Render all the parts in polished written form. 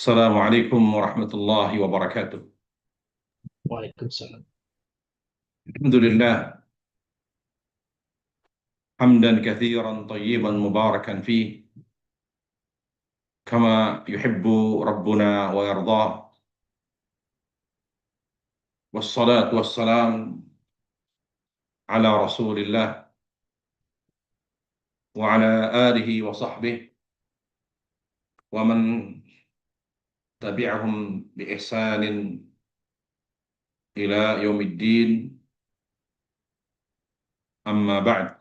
Assalamualaikum warahmatullahi wabarakatuh. Waalaikumsalam. Alhamdulillah, hamdan kathiran tayyiban mubarakan fih, kama yuhibbu rabbuna wa yardah. Wassalatu wassalam ala rasulillah wa ala alihi wa sahbihi wa man tabi'ahum bi ihsanin ila yaumiddin, amma ba'd.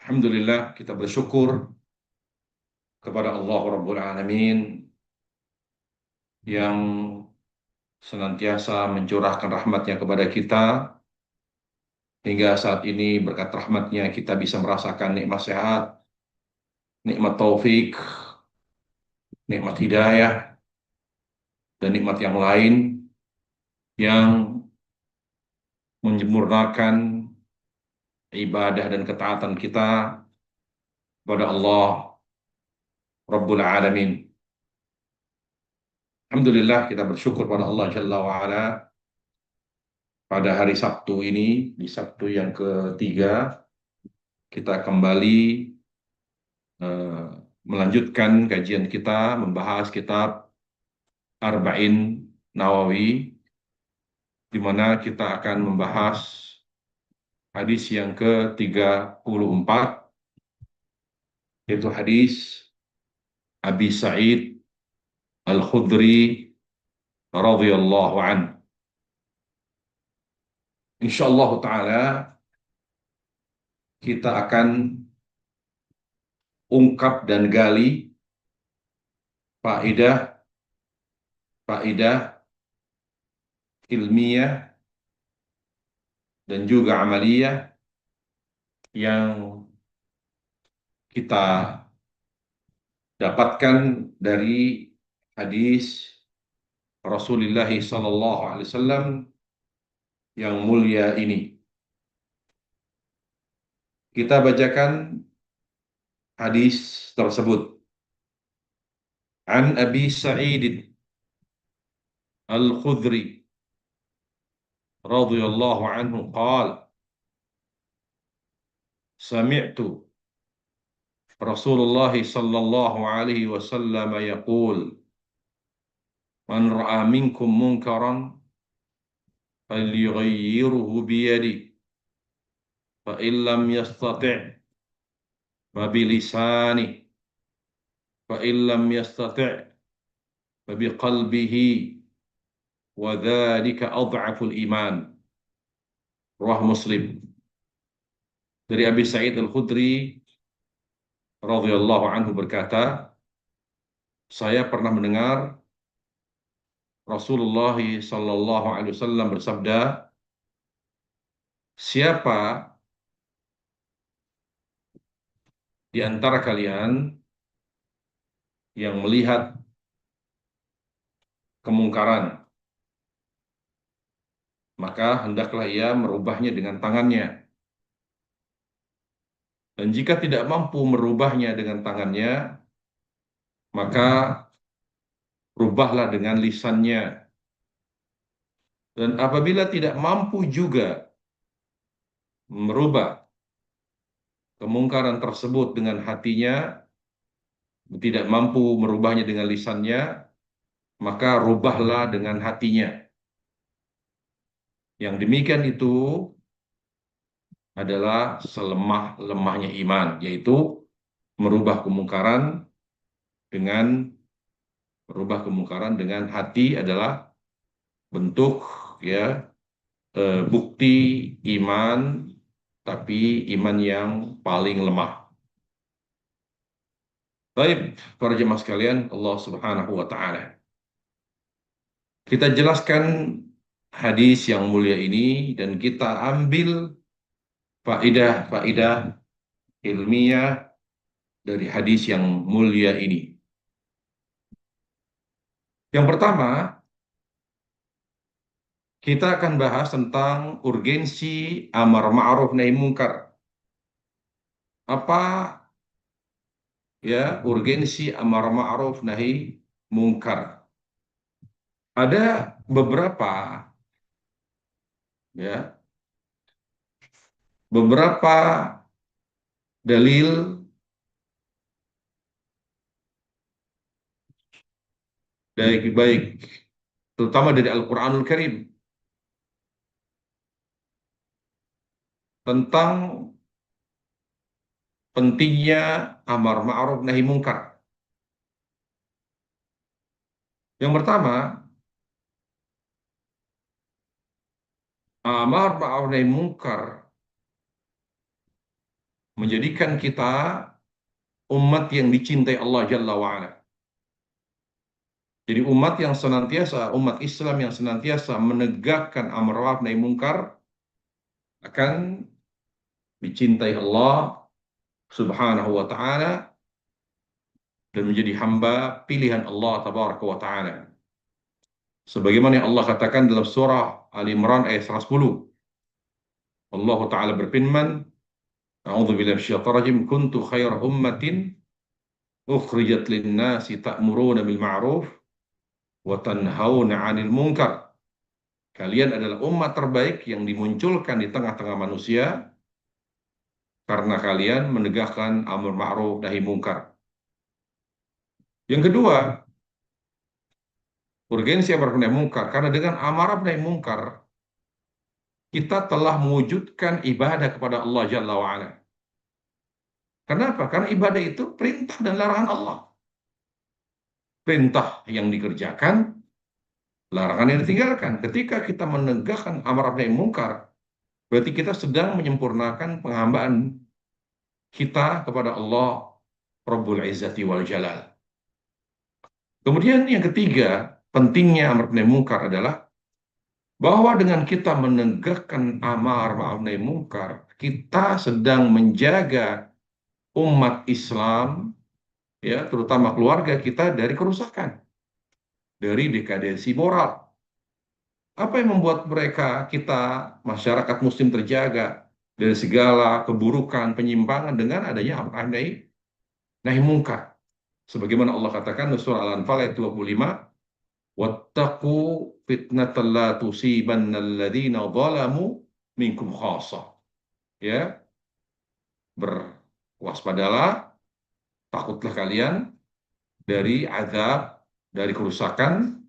Alhamdulillah, kita bersyukur kepada Allah Rabbul Alamin yang senantiasa mencurahkan rahmatnya kepada kita. Hingga saat ini berkat rahmatnya kita bisa merasakan nikmat sehat, nikmat taufik, nikmat hidayah, dan nikmat yang lain yang menyempurnakan ibadah dan ketaatan kita kepada Allah Rabbul Alamin. Alhamdulillah, kita bersyukur pada Allah Jalla wa'ala pada hari Sabtu ini, di Sabtu yang ketiga, kita kembali eh, melanjutkan kajian kita, membahas kitab Arba'in Nawawi, di mana kita akan membahas hadis yang ke-34, yaitu hadis Abi Sa'id Al-Khudri radhiyallahu an. Insyaallah taala kita akan ungkap dan gali faedah ilmiah dan juga amaliyah yang kita dapatkan dari hadis Rasulullah sallallahu alaihi wasallam yang mulia ini. Kita bacakan hadis tersebut. An Abi Sa'id Al-Khudri radhiyallahu anhu qala sami'tu Rasulullah sallallahu alaihi wasallam yaqul man ra'a minkum munkaran falyughayyirhu biyadihi fa in lam yastati' fa bilisanihi fa in lam yastati' fa biqalbihi wa dzalika adhaful iman. Rawah Muslim. Dari Abi Sa'id Al-Khudri radhiyallahu anhu berkata, saya pernah mendengar Rasulullah sallallahu alaihi wasallam bersabda, siapa di antara kalian yang melihat kemungkaran, maka hendaklah ia merubahnya dengan tangannya. Dan jika tidak mampu merubahnya dengan tangannya, maka rubahlah dengan lisannya. Dan apabila tidak mampu juga merubah kemungkaran tersebut dengan hatinya, tidak mampu merubahnya dengan lisannya, maka rubahlah dengan hatinya. Yang demikian itu adalah selemah-lemahnya iman, yaitu merubah kemungkaran dengan hati adalah bentuk ya bukti iman, tapi iman yang paling lemah. Baik, para jemaah sekalian, Allah Subhanahu wa taala. Kita jelaskan hadis yang mulia ini dan kita ambil faedah-faedah ilmiah dari hadis yang mulia ini. Yang pertama, kita akan bahas tentang urgensi amar ma'ruf nahi munkar. Apa ya urgensi amar ma'ruf nahi mungkar. Ada beberapa ya beberapa dalil dari baik terutama dari Al-Qur'anul Karim tentang pentingnya amar ma'ruf nahi mungkar. Yang pertama, amar ma'ruf nahi mungkar menjadikan kita umat yang dicintai Allah Jalla wa'ala. Jadi umat Islam yang senantiasa menegakkan amar ma'ruf nahi mungkar akan dicintai Allah Subhanahu wa taala dan menjadi hamba pilihan Allah Tabaraka wa taala. Sebagaimana yang Allah katakan dalam surah Ali Imran ayat 110. Allah taala berfirman, A'udzu billahi minasyaitonir rajim, kuntu khaira ummatin ukhrijat lin-nasi ta'muruna bil ma'ruf wa tanhauna 'anil munkar. Kalian adalah umat terbaik yang dimunculkan di tengah-tengah manusia karena kalian menegakkan amar ma'ruf nahi mungkar. Yang kedua, urgensi amar nahi mungkar karena dengan amar nahi mungkar kita telah mewujudkan ibadah kepada Allah Jalla wa'ala. Kenapa? Karena ibadah itu perintah dan larangan Allah. Perintah yang dikerjakan, larangan yang ditinggalkan. Ketika kita menegakkan amar nahi mungkar, berarti kita sedang menyempurnakan penghambaan kita kepada Allah Rabbul Izzati wal Jalal. Kemudian yang ketiga, pentingnya amar nahi mungkar adalah bahwa dengan kita menegakkan amar ma'ruf nahi mungkar, kita sedang menjaga umat Islam, ya terutama keluarga kita dari kerusakan, dari dekadensi moral. Apa yang membuat kita masyarakat Muslim terjaga dari segala keburukan, penyimpangan dengan adanya amar nahi mungkar? Sebagaimana Allah katakan di surah Al-Anfal ayat 25, wattaqu fitnatan la tusibanna alladziina zalamu minkum khassah. Ya, berwaspadalah, takutlah kalian dari azab, dari kerusakan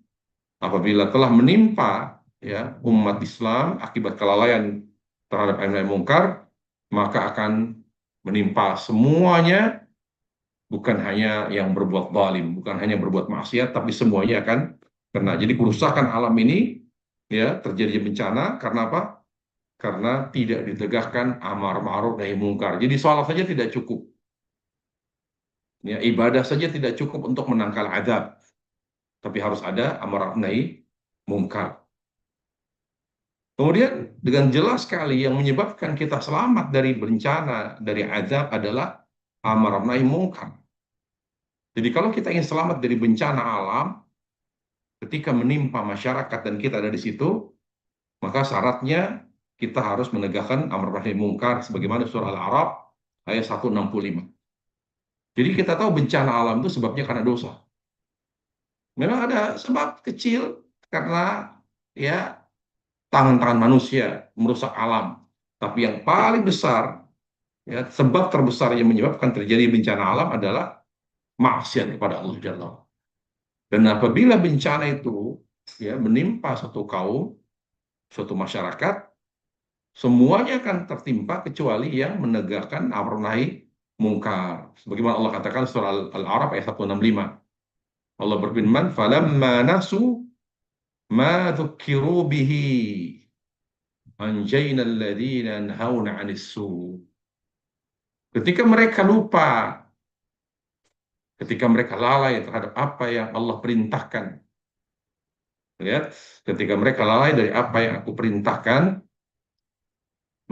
apabila telah menimpa ya umat Islam akibat kelalaian terhadap amar nahi mungkar, maka akan menimpa semuanya, bukan hanya yang berbuat zalim, bukan hanya berbuat maksiat, tapi semuanya akan kena. Jadi kerusakan alam ini ya terjadi bencana karena apa? Karena tidak ditegakkan amar ma'ruf nahi mungkar. Jadi sholat saja tidak cukup. Ya, ibadah saja tidak cukup untuk menangkal azab, tapi harus ada amar ma'ruf nahi mungkar. Kemudian dengan jelas sekali yang menyebabkan kita selamat dari bencana, dari azab adalah amar ma'ruf nahi mungkar. Jadi kalau kita ingin selamat dari bencana alam, ketika menimpa masyarakat dan kita ada di situ, maka syaratnya kita harus menegakkan amar ma'ruf nahi mungkar sebagaimana surah Al-A'raf ayat 165. Jadi kita tahu bencana alam itu sebabnya karena dosa. Memang ada sebab kecil karena ya tangan-tangan manusia merusak alam. Tapi yang paling besar, ya, sebab terbesar yang menyebabkan terjadi bencana alam adalah maksiat kepada Allah Jalla. Dan apabila bencana itu ya menimpa suatu kaum, suatu masyarakat, semuanya akan tertimpa kecuali yang menegakkan amar nahi mungkar. Sebagaimana Allah katakan surah Al-A'raf ayat 165. Allah berfirman, "Falamma nasu ma dzukiru bihi anjayna alladziina yanhauna 'anis su'." Ketika mereka lupa, ketika mereka lalai terhadap apa yang Allah perintahkan. Lihat, ketika mereka lalai dari apa yang aku perintahkan,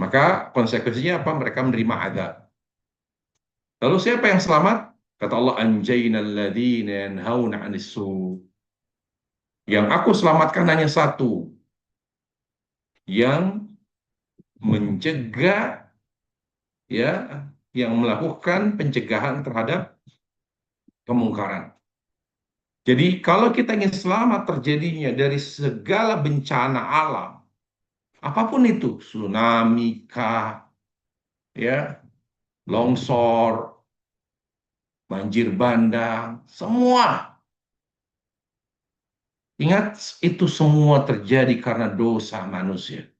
maka konsekuensinya apa? Mereka menerima azab. Lalu siapa yang selamat? Kata Allah, anjayna alladziina yanhauna 'anis su'. Yang aku selamatkan hanya satu, yang mencegah ya, yang melakukan pencegahan terhadap kemungkaran. Jadi kalau kita ingin selamat terjadinya dari segala bencana alam, apapun itu, tsunami kah, ya, longsor, banjir bandang, semua. Ingat, itu semua terjadi karena dosa manusia.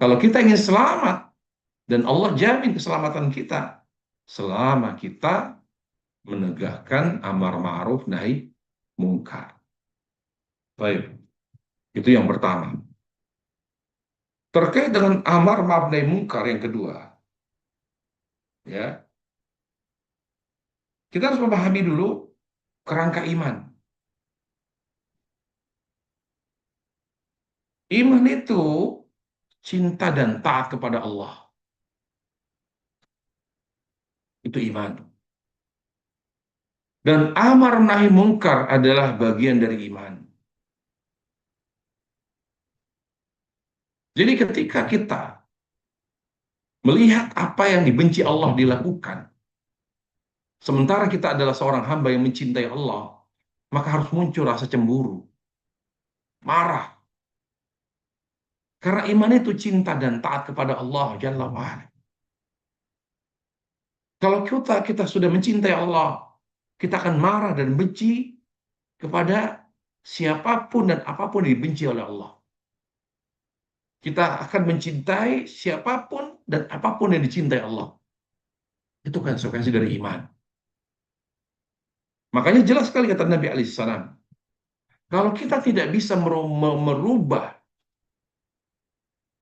Kalau kita ingin selamat, dan Allah jamin keselamatan kita, selama kita menegakkan amar ma'ruf nahi mungkar. Baik, itu yang pertama. Terkait dengan amar ma'ruf nahi mungkar yang kedua, ya, kita harus memahami dulu kerangka iman. Iman itu cinta dan taat kepada Allah. Itu iman. Dan amar nahi mungkar adalah bagian dari iman. Jadi ketika kita melihat apa yang dibenci Allah dilakukan, sementara kita adalah seorang hamba yang mencintai Allah, maka harus muncul rasa cemburu, marah. Karena iman itu cinta dan taat kepada Allah Jalla wa'ala. Kalau kita sudah mencintai Allah, kita akan marah dan benci kepada siapapun dan apapun yang dibenci oleh Allah. Kita akan mencintai siapapun dan apapun yang dicintai Allah. Itu konsekuensi dari iman. Makanya jelas sekali kata Nabi alaihissalam, kalau kita tidak bisa merubah,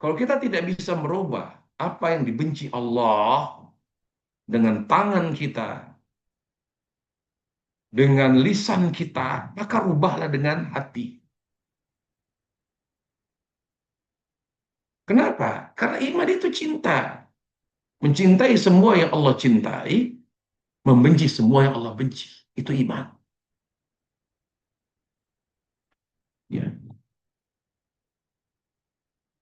kalau kita tidak bisa merubah apa yang dibenci Allah dengan tangan kita, dengan lisan kita, maka rubahlah dengan hati. Kenapa? Karena iman itu cinta. Mencintai semua yang Allah cintai, membenci semua yang Allah benci. Itu iman. Ya.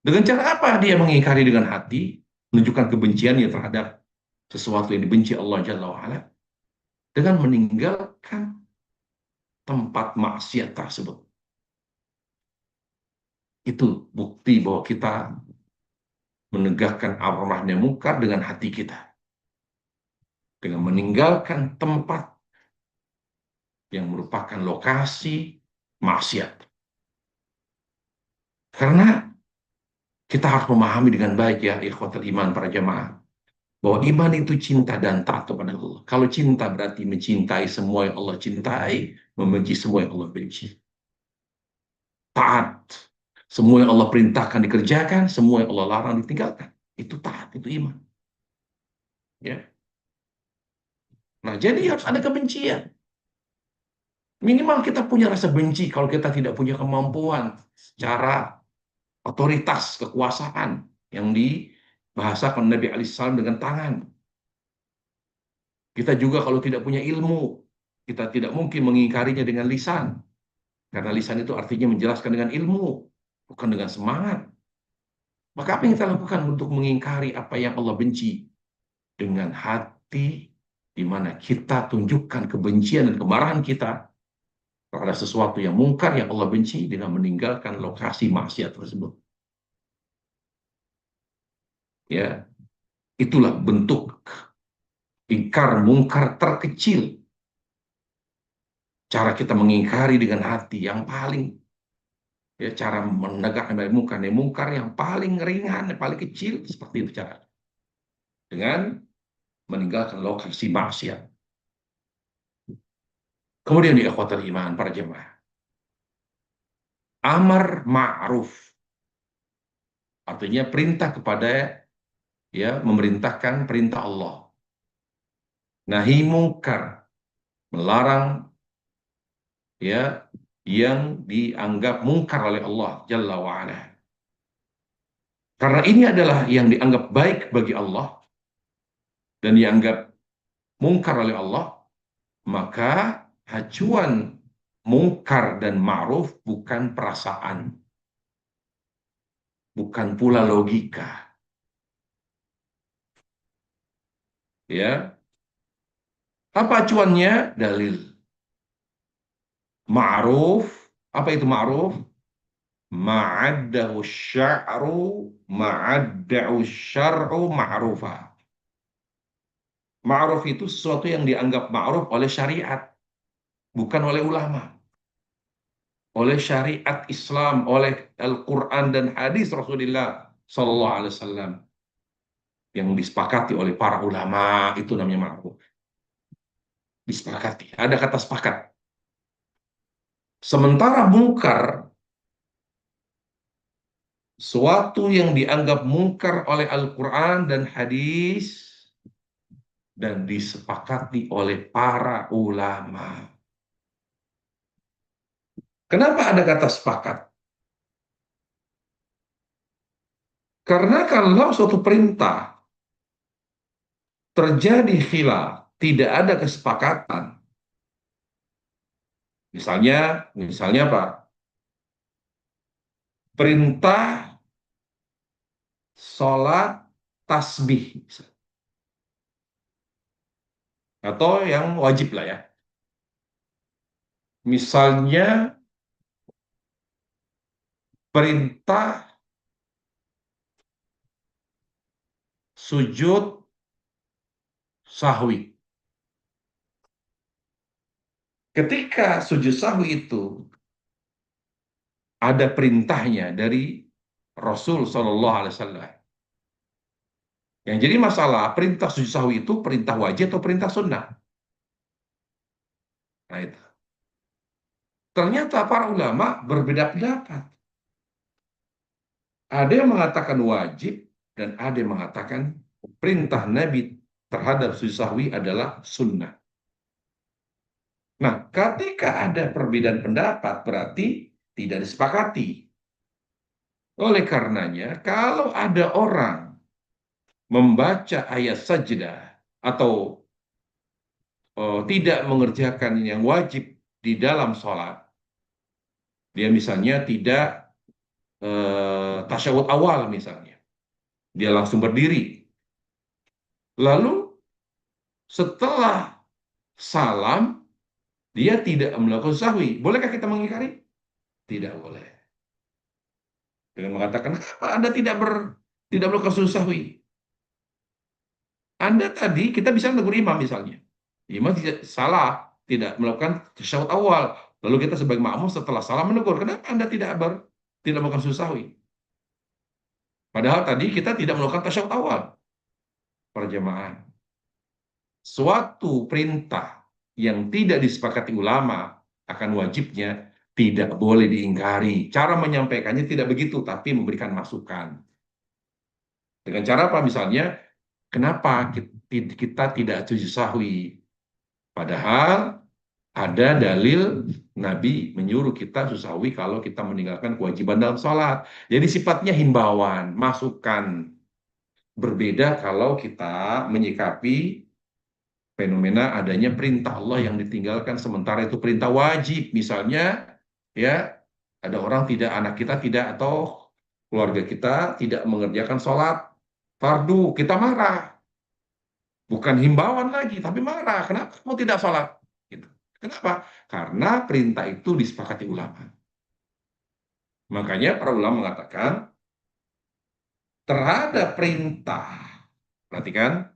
Dengan cara apa dia mengingkari dengan hati, menunjukkan kebenciannya terhadap sesuatu yang dibenci Allah Jalla wa'ala, dengan meninggalkan tempat maksiat tersebut. Itu bukti bahwa kita menegakkan amar ma'ruf munkar dengan hati kita. Dengan meninggalkan tempat yang merupakan lokasi maksiat. Karena kita harus memahami dengan baik ya ikhwatul iman para jamaah, bahwa iman itu cinta dan taat kepada Allah. Kalau cinta berarti mencintai semua yang Allah cintai, membenci semua yang Allah benci. Taat, semua yang Allah perintahkan dikerjakan, semua yang Allah larang ditinggalkan. Itu taat, itu iman. Ya. Nah, jadi harus ada kebencian. Minimal kita punya rasa benci kalau kita tidak punya kemampuan secara otoritas, kekuasaan yang dibahasakan Nabi alaihissalam dengan tangan. Kita juga kalau tidak punya ilmu, kita tidak mungkin mengingkarinya dengan lisan. Karena lisan itu artinya menjelaskan dengan ilmu, bukan dengan semangat. Maka apa yang kita lakukan untuk mengingkari apa yang Allah benci? Dengan hati, di mana kita tunjukkan kebencian dan kemarahan kita terhadap sesuatu yang mungkar yang Allah benci dengan meninggalkan lokasi maksiat tersebut. Ya, itulah bentuk ingkar mungkar terkecil. Cara kita mengingkari dengan hati yang paling, ya, cara menegakkan mungkar yang paling ringan, yang paling kecil seperti itu cara. Dengan meninggalkan lokasi maksiat. Kemudian di ikhwatul iman para jemaah, amar ma'ruf artinya perintah kepada, ya, memerintahkan perintah Allah. Nahi mungkar melarang, ya, yang dianggap mungkar oleh Allah Jalla wa'ala. Karena ini adalah yang dianggap baik bagi Allah dan dianggap mungkar oleh Allah, maka acuan mungkar dan ma'ruf bukan perasaan, bukan pula logika. Ya, Apa acuannya? Dalil. Ma'ruf. Apa itu ma'ruf? Ma'addahu sya'ru ma'addahu syar'u ma'rufa. Ma'ruf itu sesuatu yang dianggap ma'ruf oleh syariat, bukan oleh ulama. Oleh syariat Islam, oleh Al-Quran dan hadis Rasulullah Sallallahu Alaihi Wasallam yang disepakati oleh para ulama, itu namanya ma'ruf. Disepakati, ada kata sepakat. Sementara mungkar, suatu yang dianggap mungkar oleh Al-Quran dan hadis dan disepakati oleh para ulama. Kenapa ada kata sepakat? Karena kalau suatu perintah terjadi khilaf, tidak ada kesepakatan. Misalnya apa? Perintah sholat tasbih atau yang wajib lah ya. Misalnya perintah sujud sahwi. Ketika sujud sahwi itu ada perintahnya dari Rasul Shallallahu Alaihi Wasallam. Yang jadi masalah perintah sujud sahwi itu perintah wajib atau perintah sunnah. Nah itu. Ternyata para ulama berbeda pendapat. Ada yang mengatakan wajib dan ada yang mengatakan perintah Nabi terhadap sujud sahwi adalah sunnah. Nah, ketika ada perbedaan pendapat berarti tidak disepakati. Oleh karenanya, kalau ada orang membaca ayat sajdah atau tidak mengerjakan yang wajib di dalam sholat, dia misalnya tidak tasyahud awal misalnya, dia langsung berdiri. Lalu setelah salam, dia tidak melakukan sahwi. Bolehkah kita mengingkari? Tidak boleh. Dengan mengatakan, kenapa Anda tidak melakukan sujud sahwi? Anda tadi, kita bisa menegur imam misalnya. Imam tidak salah, tidak melakukan tasyahud awal. Lalu kita sebagai makmum setelah salam menegur, kenapa Anda tidak melakukan sujud sahwi? Padahal tadi kita tidak melakukan tasyahud awal perjamaah. Suatu perintah yang tidak disepakati ulama akan wajibnya tidak boleh diingkari. Cara menyampaikannya tidak begitu, tapi memberikan masukan. Dengan cara apa misalnya? Kenapa kita tidak sujud sahwi? Padahal ada dalil Nabi menyuruh kita sujud sahwi kalau kita meninggalkan kewajiban dalam sholat. Jadi sifatnya himbauan, masukan. Berbeda kalau kita menyikapi fenomena adanya perintah Allah yang ditinggalkan sementara itu perintah wajib. Misalnya ya ada orang tidak, anak kita tidak atau keluarga kita tidak mengerjakan sholat fardu, kita marah. Bukan himbauan lagi, tapi marah. Kenapa kamu tidak sholat? Gitu. Kenapa? Karena perintah itu disepakati ulama. Makanya para ulama mengatakan terhadap perintah, perhatikan,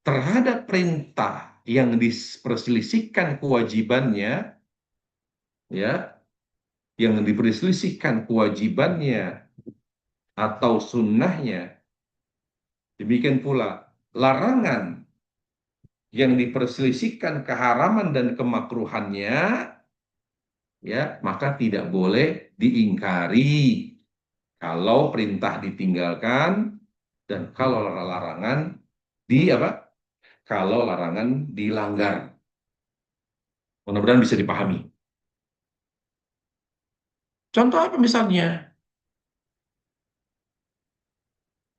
terhadap perintah yang diperselisihkan kewajibannya, ya, yang diperselisihkan kewajibannya atau sunnahnya, demikian pula larangan yang diperselisihkan keharaman dan kemakruhannya, ya, maka tidak boleh diingkari kalau perintah ditinggalkan dan kalau larangan di apa? Kalau larangan dilanggar. Mudah-mudahan bisa dipahami. Contoh apa misalnya?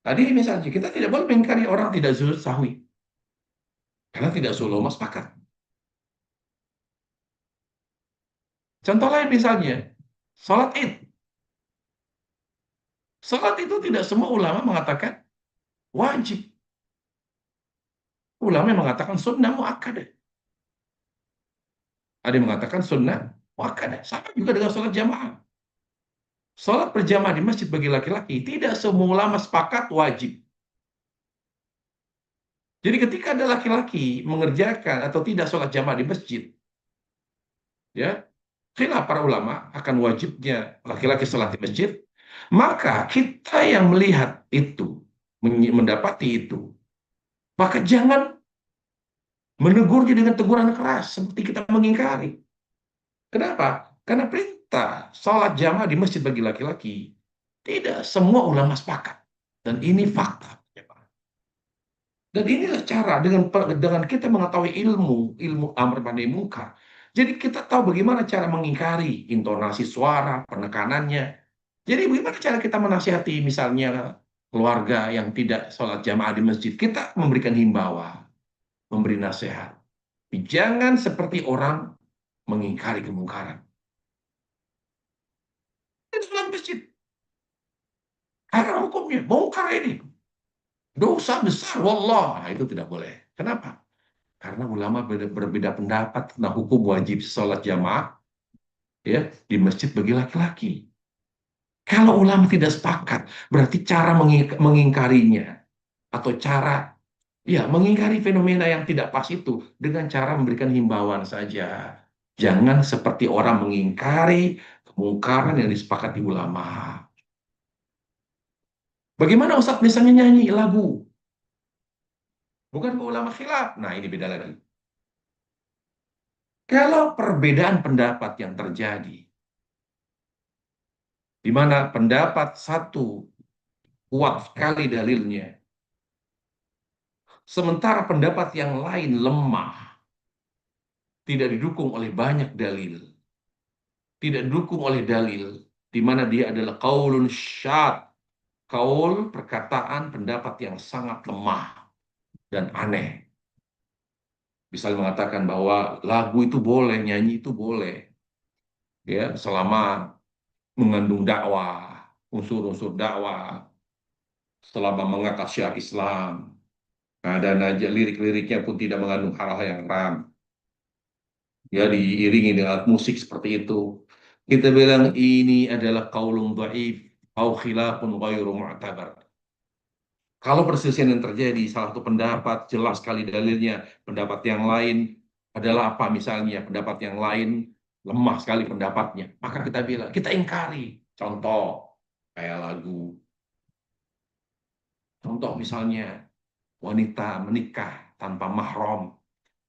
Tadi misalnya kita tidak boleh mengingkari orang tidak sujud sahwi karena tidak ulama sepakat. Contoh lain misalnya, salat Id. Salat itu tidak semua ulama mengatakan wajib. ulama yang mengatakan sunnah muakkadah. Ada yang mengatakan sunnah muakkadah. Sama juga dengan sholat jamaah. Sholat berjamaah di masjid bagi laki-laki, tidak semua ulama sepakat wajib. Jadi ketika ada laki-laki mengerjakan atau tidak sholat jamaah di masjid, ya, khilaf para ulama akan wajibnya laki-laki sholat di masjid, maka kita yang melihat itu, mendapati itu, maka jangan menegurnya dengan teguran keras seperti kita mengingkari. Kenapa? Karena perintah sholat jamaah di masjid bagi laki-laki tidak semua ulama sepakat, dan ini fakta. Dan inilah cara dengan kita mengetahui ilmu amar ma'ruf munkar. Jadi kita tahu bagaimana cara mengingkari intonasi suara, penekanannya. Jadi bagaimana cara kita menasihati misalnya keluarga yang tidak sholat jamaah di masjid. Kita memberikan himbauan, memberi nasihat. Jangan seperti orang mengingkari kemungkaran. Itu sholat masjid. Karena hukumnya, mungkar ini. Dosa besar, wallah. Nah, itu tidak boleh. Kenapa? Karena ulama berbeda pendapat tentang hukum wajib sholat jamaah ya di masjid bagi laki-laki. Kalau ulama tidak sepakat, berarti cara mengingkarinya atau cara ya mengingkari fenomena yang tidak pas itu dengan cara memberikan himbauan saja. Jangan seperti orang mengingkari kemungkaran yang disepakati ulama. Bagaimana Ustadz misalnya nyanyi lagu? Bukan ulama khilaf. Nah, ini beda lagi. Kalau perbedaan pendapat yang terjadi, di mana pendapat satu kuat sekali dalilnya, sementara pendapat yang lain lemah, tidak didukung oleh banyak dalil, tidak didukung oleh dalil, di mana dia adalah qaulun syad, kaul, perkataan, pendapat yang sangat lemah dan aneh. Bisa mengatakan bahwa lagu itu boleh, nyanyi itu boleh, ya selama mengandung dakwah, unsur-unsur dakwah, selama mengangkat syiar Islam. Nah, dan aja lirik-liriknya pun tidak mengandung hal-hal yang haram. Ya, diiringi dengan musik seperti itu. Kita bilang ini adalah qaulun dhaif au khilafun ghairu mu'tabar. Kalau perselisihan yang terjadi, salah satu pendapat jelas sekali dalilnya, pendapat yang lain adalah apa misalnya, pendapat yang lain lemah sekali pendapatnya, maka kita bilang, kita ingkari. Contoh, kayak lagu. Contoh misalnya, wanita menikah tanpa mahram.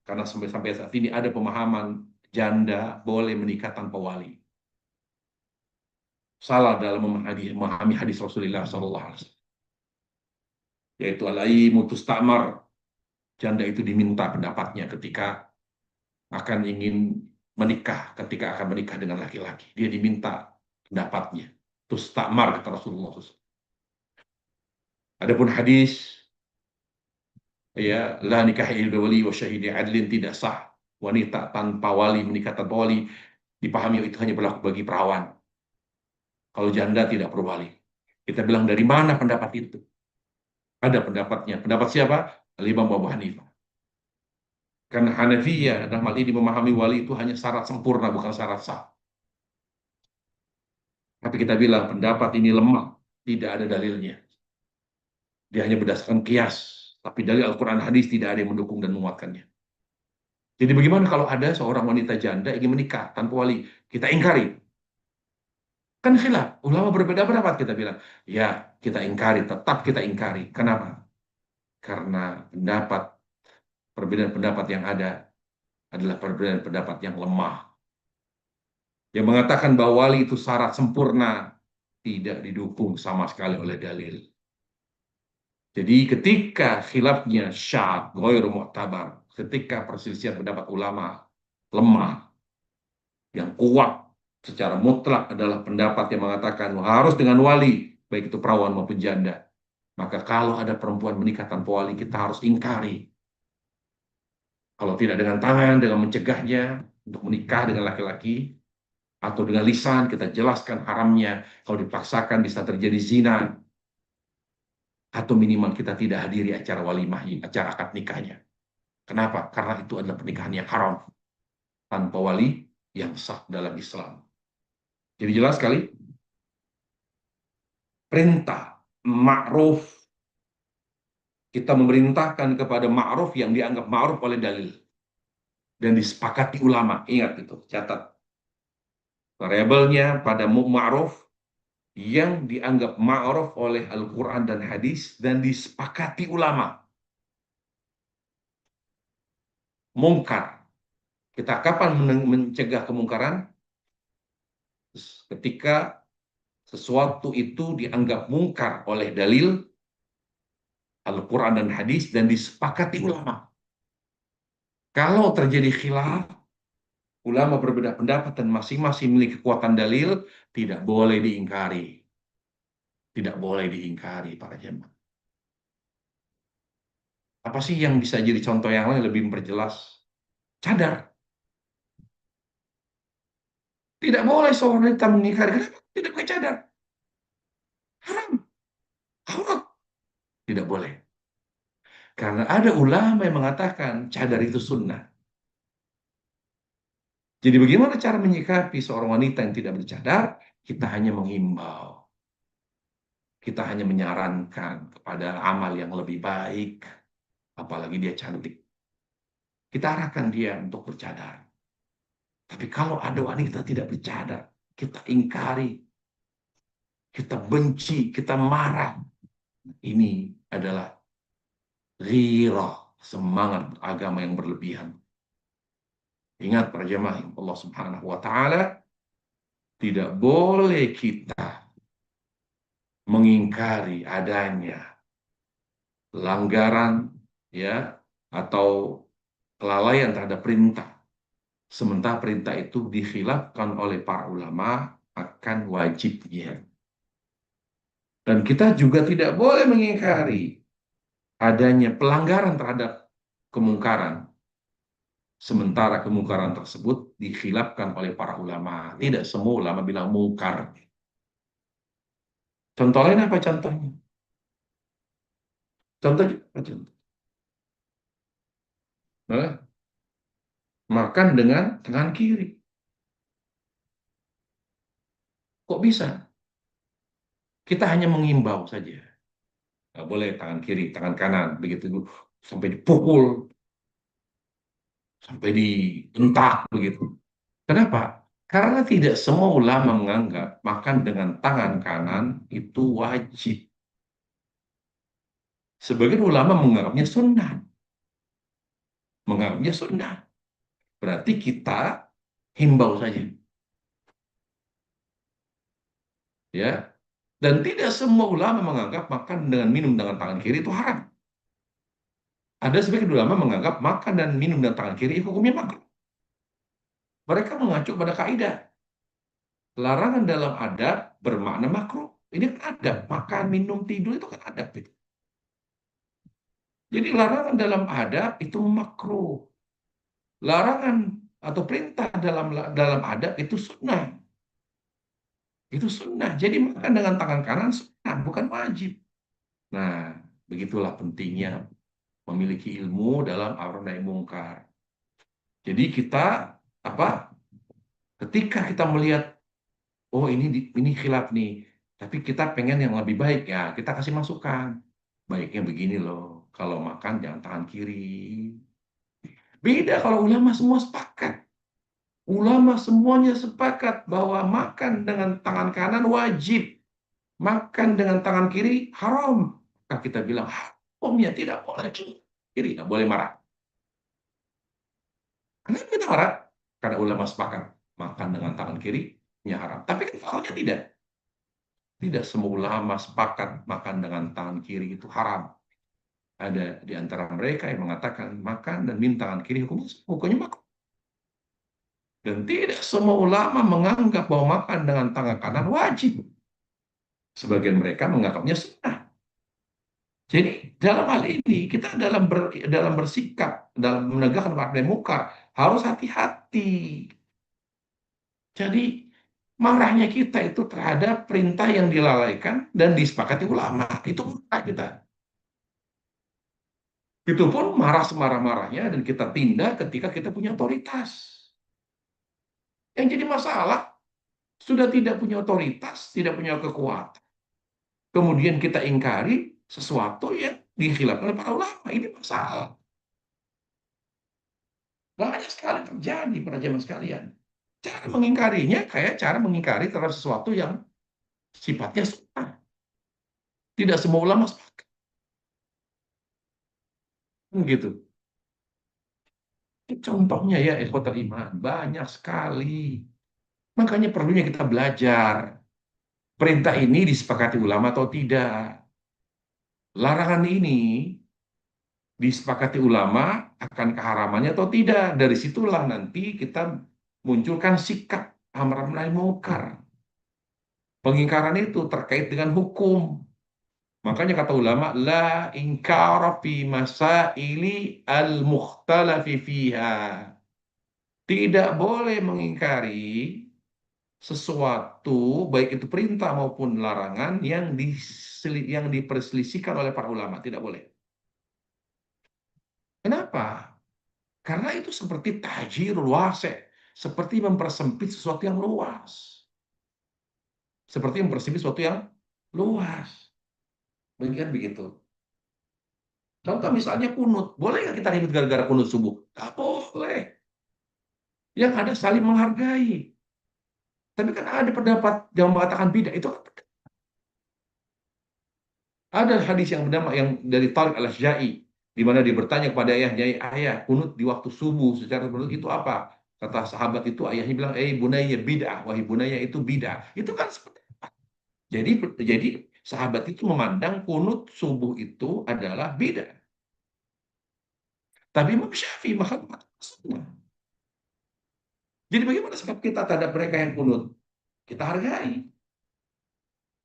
Karena sampai saat ini ada pemahaman janda boleh menikah tanpa wali. Salah dalam memahami hadis Rasulullah SAW. Yaitu alai mutus ta'mar. Janda itu diminta pendapatnya ketika akan ingin menikah, ketika akan menikah dengan laki-laki. Dia diminta pendapatnya. Tus ta'mar kata Rasulullah SAW. Adapun hadis, ya, la nikah illa wali wa syahidi adlin, tidak sah wanita tanpa wali menikah tanpa wali, dipahami itu hanya berlaku bagi perawan. Kalau janda tidak perlu wali. Kita bilang dari mana pendapat itu? Ada pendapatnya. Pendapat siapa? Al-Imam Abu Hanifah. Karena Hanafiyah dalam hal ini memahami wali itu hanya syarat sempurna, bukan syarat sah. Tapi kita bilang pendapat ini lemah, tidak ada dalilnya. Dia hanya berdasarkan kias, tapi dalil Al-Quran hadis tidak ada yang mendukung dan menguatkannya. Jadi bagaimana kalau ada seorang wanita janda ingin menikah tanpa wali? Kita ingkari. Kan khilaf, ulama berbeda pendapat, kita bilang. Ya, kita ingkari, tetap kita ingkari. Kenapa? Karena perbedaan pendapat yang ada adalah perbedaan pendapat yang lemah. Yang mengatakan bahwa wali itu syarat sempurna, tidak didukung sama sekali oleh dalil. Jadi ketika khilafnya syad, ghairu mu'tabar, ketika perselisihan pendapat ulama lemah, yang kuat secara mutlak adalah pendapat yang mengatakan harus dengan wali, baik itu perawan maupun janda. Maka kalau ada perempuan menikah tanpa wali, kita harus ingkari. Kalau tidak dengan tangan, dengan mencegahnya untuk menikah dengan laki-laki, atau dengan lisan kita jelaskan haramnya, kalau dipaksakan bisa terjadi zina, atau minimal kita tidak hadiri acara walimah, acara akad nikahnya. Kenapa? Karena itu adalah pernikahan yang haram tanpa wali yang sah dalam Islam. Jadi jelas sekali, perintah ma'ruf, kita memerintahkan kepada ma'ruf yang dianggap ma'ruf oleh dalil dan disepakati ulama. Ingat itu, catat. Variabelnya pada ma'ruf yang dianggap ma'ruf oleh Al-Quran dan hadis dan disepakati ulama. Mungkar. Kita kapan mencegah kemungkaran? Ketika sesuatu itu dianggap mungkar oleh dalil Al-Quran dan hadis dan disepakati ulama. Kalau terjadi khilaf, ulama berbeda pendapat dan masing-masing memiliki kekuatan dalil, tidak boleh diingkari. Tidak boleh diingkari para jemaah. Apa sih yang bisa jadi contoh yang lain lebih memperjelas? Cadar. Tidak boleh seorang wanita mengingkari. Kenapa? Tidak pakai cadar. Haram. Haram. Tidak boleh. Karena ada ulama yang mengatakan cadar itu sunnah. Jadi bagaimana cara menyikapi seorang wanita yang tidak bercadar? Kita hanya menghimbau. Kita hanya menyarankan kepada amal yang lebih baik. Apalagi dia cantik. Kita arahkan dia untuk bercadar. Tapi kalau ada wanita tidak bercadar, kita ingkari. Kita benci, kita marah. Ini adalah ghirah, semangat agama yang berlebihan. Ingat para jemaah Allah Subhanahu wa taala, tidak boleh kita mengingkari adanya pelanggaran ya atau kelalaian terhadap perintah. Sementara perintah itu dikhilafkan oleh para ulama akan wajibnya. Dan kita juga tidak boleh mengingkari adanya pelanggaran terhadap kemungkaran. Sementara kemungkaran tersebut dikhilafkan oleh para ulama. Tidak semua ulama bilang mungkar. Contoh lain apa contohnya? Contohnya apa contoh? Nah, makan dengan tangan kiri. Kok bisa? Kita hanya mengimbau saja. Nggak boleh tangan kiri, tangan kanan. Begitu sampai dipukul, sampai dientak begitu. Kenapa? Karena tidak semua ulama menganggap makan dengan tangan kanan itu wajib. Sebagian ulama menganggapnya sunnah. Menganggapnya sunnah. Berarti kita himbau saja. Ya. Dan tidak semua ulama menganggap makan dengan minum dengan tangan kiri itu haram. Ada sebagian ulama menganggap makan dan minum dengan tangan kiri hukumnya makruh. Mereka mengacu pada kaidah. Larangan dalam adab bermakna makruh. Ini kan adab. Makan, minum, tidur itu kan adab. Jadi larangan dalam adab itu makruh. Larangan atau perintah dalam adab itu sunnah. Itu sunnah. Jadi makan dengan tangan kanan sunnah, bukan wajib. Nah, begitulah pentingnya memiliki ilmu dalam amar nahi mungkar. Jadi kita apa? Ketika kita melihat oh ini khilaf nih, tapi kita pengen yang lebih baik ya, kita kasih masukan. Baiknya begini loh, kalau makan jangan tangan kiri. Beda kalau ulama semua sepakat. Ulama semuanya sepakat bahwa makan dengan tangan kanan wajib. Makan dengan tangan kiri haram. Maka kita bilang, hukumnya tidak boleh. Kiri tidak boleh marah. Kenapa kita marah? Karena ulama sepakat. Makan dengan tangan kiri, haram. Tapi kan faktanya tidak. Tidak semua ulama sepakat makan dengan tangan kiri itu haram. Ada di antara mereka yang mengatakan makan dan minum tangan kiri hukumnya makruh. Dan tidak semua ulama menganggap bahwa makan dengan tangan kanan wajib. Sebagian mereka menganggapnya sunnah. Jadi dalam hal ini kita dalam bersikap, dalam menegakkan amar ma'ruf munkar harus hati-hati. Jadi marahnya kita itu terhadap perintah yang dilalaikan dan disepakati ulama. Itu marah kita. Itu pun marah semarah-marahnya dan kita tindak ketika kita punya otoritas. Yang jadi masalah, sudah tidak punya otoritas, tidak punya kekuatan. Kemudian kita ingkari sesuatu yang dikhilafkan oleh para ulama. Ini masalah. Banyak sekali terjadi pada zaman sekalian. Cara mengingkarinya kayak cara mengingkari terhadap sesuatu yang sifatnya sunnah. Tidak semua ulama sepakat. Gitu. Contohnya ya, ikhwatal iman, banyak sekali. Makanya perlunya kita belajar. Perintah ini disepakati ulama atau tidak. Larangan ini disepakati ulama akan keharamannya atau tidak. Dari situlah nanti kita munculkan sikap amar nahi munkar. Pengingkaran itu terkait dengan hukum. Makanya kata ulama, la inkara fi masaili al-mukhtalafi fiha. Tidak boleh mengingkari sesuatu, baik itu perintah maupun larangan yang diperselisihkan oleh para ulama. Tidak boleh. Kenapa? Karena itu seperti tajirul wase, seperti mempersempit sesuatu yang luas. Seperti mempersempit sesuatu yang luas. Bagian begitu. Contoh misalnya kunut. Boleh nggak kita ribut gara-gara kunut subuh? Nggak boleh. Yang ada saling menghargai. Tapi kan ada pendapat yang mengatakan bid'ah. Itu ada hadis yang bernama yang dari Tariq al-Asja'i, di mana dia bertanya kepada ayahnya, ayah, kunut di waktu subuh secara kunut itu apa? Kata sahabat itu, ayahnya bilang, bunaya bid'ah, wahai bunaya itu bid'ah. Itu kan seperti jadi jadi sahabat itu memandang kunut subuh itu adalah bid'ah. Tapi Imam Syafi'i makan sunnah. Jadi bagaimana sikap kita terhadap mereka yang kunut? Kita hargai.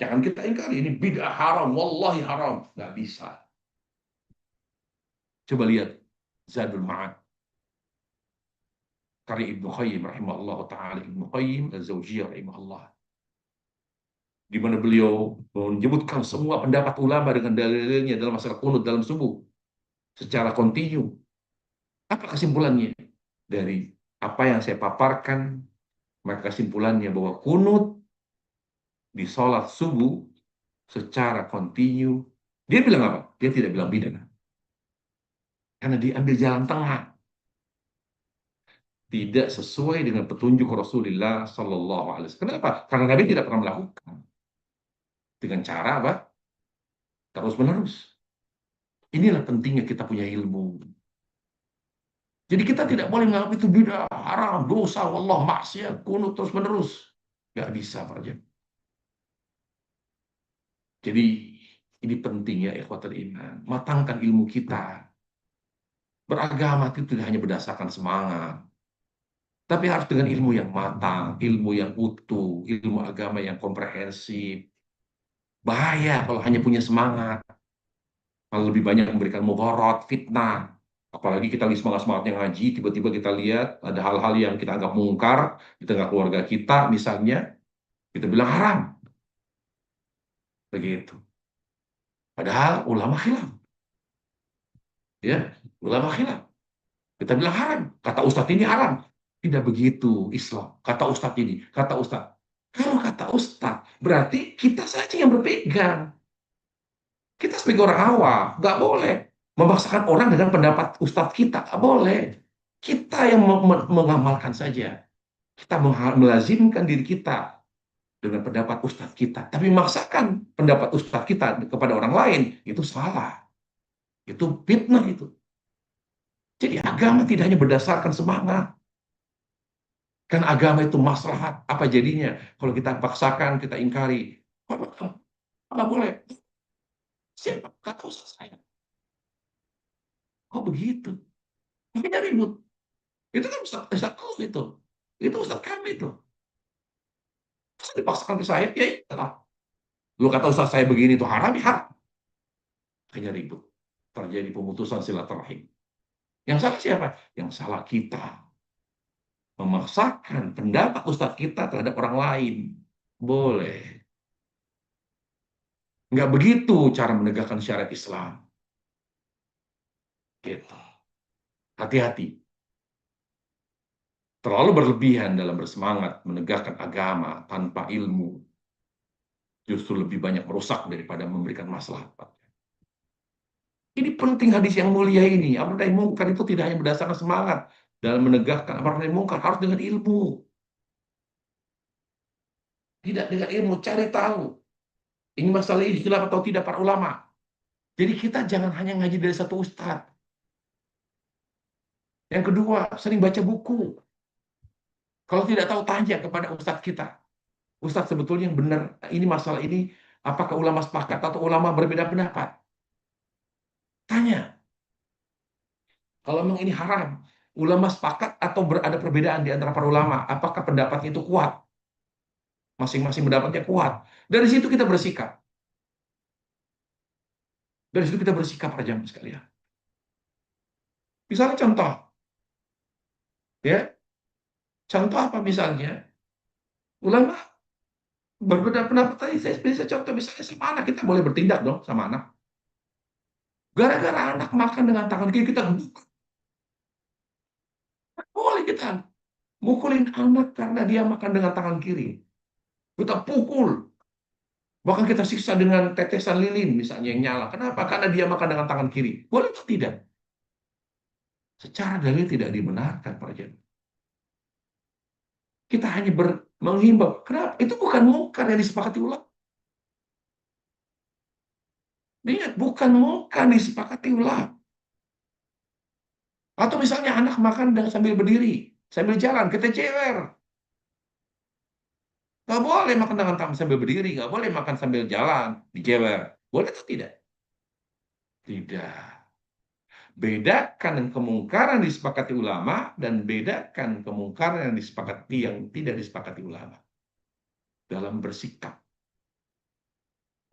Jangan kita ingkari, ini bid'ah haram, wallahi haram. Nggak bisa. Coba lihat Zadul Ma'ad karya Ibnu Qayyim rahimahullah taala, Ibnu Qayyim az-Zawjiyah rahimahullah, di mana beliau menyebutkan semua pendapat ulama dengan dalil-dalilnya dalam masalah kunut dalam subuh secara kontinu. Apa kesimpulannya dari apa yang saya paparkan? Maka kesimpulannya bahwa kunut di sholat subuh secara kontinu, dia bilang apa? Dia tidak bilang bid'ah, karena diambil jalan tengah, tidak sesuai dengan petunjuk Rasulullah Sallallahu Alaihi Wasallam. Kenapa? Karena Nabi tidak pernah melakukan dengan cara apa? Terus menerus. Inilah pentingnya kita punya ilmu. Jadi kita tidak boleh menganggap itu bid'ah, haram, dosa, wallah, maksiat, kunut terus menerus. Gak bisa, Pak Jem. Jadi ini penting ya, ikhwatul iman. Matangkan ilmu kita. Beragama itu tidak hanya berdasarkan semangat, tapi harus dengan ilmu yang matang, ilmu yang utuh, ilmu agama yang komprehensif. Bahaya kalau hanya punya semangat, kalau lebih banyak memberikan mudarat, fitnah. Apalagi kita lagi semangat-semangatnya ngaji, tiba-tiba kita lihat ada hal-hal yang kita anggap mungkar di tengah keluarga kita, misalnya, kita bilang haram. Begitu. Padahal ulama khilaf. Ya, ulama khilaf. Kita bilang haram. Kata Ustadz ini haram. Tidak begitu Islam. Kata Ustadz ini, kata Ustadz. Kalau kata Ustadz, berarti kita saja yang berpegang. Kita sebagai orang awam, nggak boleh memaksakan orang dengan pendapat Ustadz kita. Nggak boleh. Kita yang mengamalkan saja. Kita melazimkan diri kita dengan pendapat Ustadz kita. Tapi memaksakan pendapat Ustadz kita kepada orang lain, itu salah. Itu fitnah itu. Jadi agama tidak hanya berdasarkan semangat. Kan agama itu maslahat. Apa jadinya kalau kita paksakan, kita ingkari? Nggak boleh. Siapa? Kata Ustadz saya. Oh begitu. Makanya ribut. Itu kan Ustadz itu. Itu Ustadz kami itu. Terus dipaksakan ke saya, ya iyalah. Lu kata Ustadz saya begini itu haram, ya haram. Makanya ribut. Terjadi pemutusan silaturahim. Yang salah siapa? Yang salah kita. Memaksakan pendapat Ustadz kita terhadap orang lain. Boleh. Nggak begitu cara menegakkan syariat Islam. Gitu. Hati-hati. Terlalu berlebihan dalam bersemangat menegakkan agama tanpa ilmu justru lebih banyak merusak daripada memberikan maslahat. Ini penting hadis yang mulia ini. Amar nahi mungkar itu tidak hanya berdasarkan semangat dalam menegakkan amar nahi mungkar, harus dengan ilmu. Tidak dengan ilmu, cari tahu. Ini masalah ini khilaf atau tidak para ulama. Jadi kita jangan hanya ngaji dari satu ustadz. Yang kedua, sering baca buku. Kalau tidak tahu, tanya kepada ustadz kita. Ustadz sebetulnya yang benar, ini masalah ini, apakah ulama sepakat atau ulama berbeda pendapat? Tanya. Kalau memang ini haram, ulama sepakat atau ada perbedaan di antara para ulama, apakah pendapatnya itu kuat? Masing-masing pendapatnya kuat. Dari situ kita bersikap. Dari situ kita bersikap para jamaah sekalian. Misalnya contoh, ya, contoh apa misalnya? Ulama berbeda pendapat tadi, saya bisa contoh misalnya sama anak, kita boleh bertindak dong sama anak. Gara-gara anak makan dengan tangan kiri, kita boleh kita mukulin anak karena dia makan dengan tangan kiri. Kita pukul. Bahkan kita siksa dengan tetesan lilin misalnya yang nyala. Kenapa? Karena dia makan dengan tangan kiri. Boleh atau tidak? Secara dalil tidak dibenarkan, Pak Jen. Kita hanya menghimbau. Kenapa? Itu bukan mungkar yang disepakati ulama. Lihat, bukan mungkar yang disepakati ulama. Atau misalnya anak makan sambil berdiri, sambil jalan, kita jewer. Nggak boleh makan dengan tangan sambil berdiri, nggak boleh makan sambil jalan, dijewer. Boleh atau tidak? Tidak. Bedakan kemungkaran yang disepakati ulama dan bedakan kemungkaran yang disepakati yang tidak disepakati ulama dalam bersikap.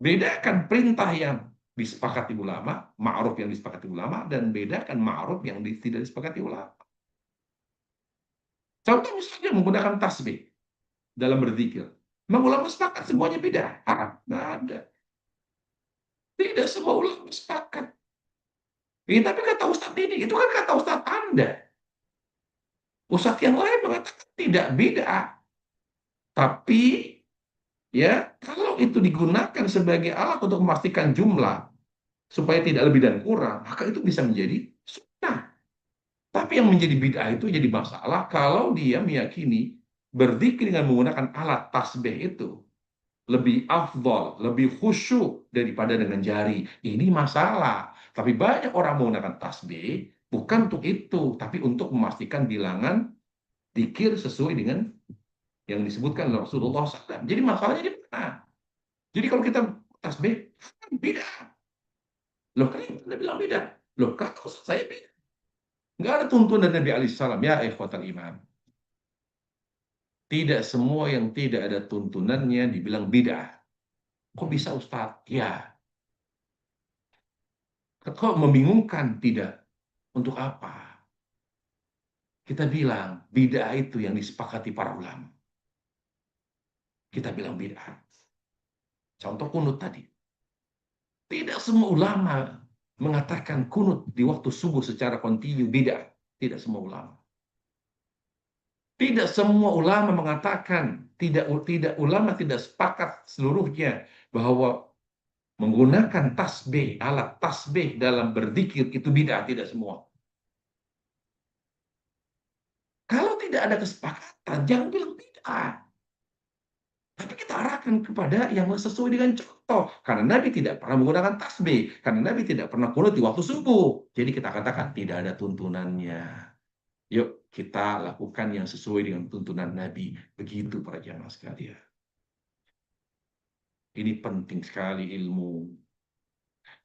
Bedakan perintah yang disepakati ulama, ma'ruf yang disepakati ulama, dan bedakan ma'ruf yang tidak disepakati ulama. Contoh misalnya menggunakan tasbih dalam berzikir. Memang ulama sepakat semuanya beda? Nggak ada. Tidak semua ulama sepakat. Tapi kata Ustadz ini, itu kan kata Ustadz Anda. Ustadz yang lain mengatakan tidak beda. Tapi ya kalau itu digunakan sebagai alat untuk memastikan jumlah supaya tidak lebih dan kurang, maka itu bisa menjadi sunnah. Tapi yang menjadi bid'ah itu jadi masalah kalau dia meyakini berzikir dengan menggunakan alat tasbih itu lebih afdol, lebih khusyuk daripada dengan jari. Ini masalah. Tapi banyak orang menggunakan tasbih bukan untuk itu, tapi untuk memastikan bilangan zikir sesuai dengan yang disebutkan oleh Rasulullah SAW. Jadi masalahnya di mana? Jadi kalau kita tasbih, beda. Loh, kan Anda bilang beda. Loh, kata saya beda. Nggak ada tuntunan dari Nabi alaihissalam. Ya, ikhwatal iman. Tidak semua yang tidak ada tuntunannya dibilang bid'ah. Kok bisa Ustaz? Ya. Kok membingungkan? Tidak. Untuk apa? Kita bilang bid'ah itu yang disepakati para ulama. Kita bilang bid'ah. Contoh kunut tadi. Tidak semua ulama mengatakan kunut di waktu subuh secara kontinu bid'ah. Tidak semua ulama. Tidak semua ulama mengatakan, tidak ulama tidak sepakat seluruhnya bahwa menggunakan tasbih, alat tasbih dalam berzikir itu bid'ah, tidak semua. Kalau tidak ada kesepakatan, jangan bilang bid'ah. Tapi kita arahkan kepada yang sesuai dengan contoh. Karena Nabi tidak pernah menggunakan tasbih. Karena Nabi tidak pernah kunut di waktu subuh. Jadi kita katakan tidak ada tuntunannya. Yuk kita lakukan yang sesuai dengan tuntunan Nabi. Begitu para jamaah sekalian. Ini penting sekali ilmu.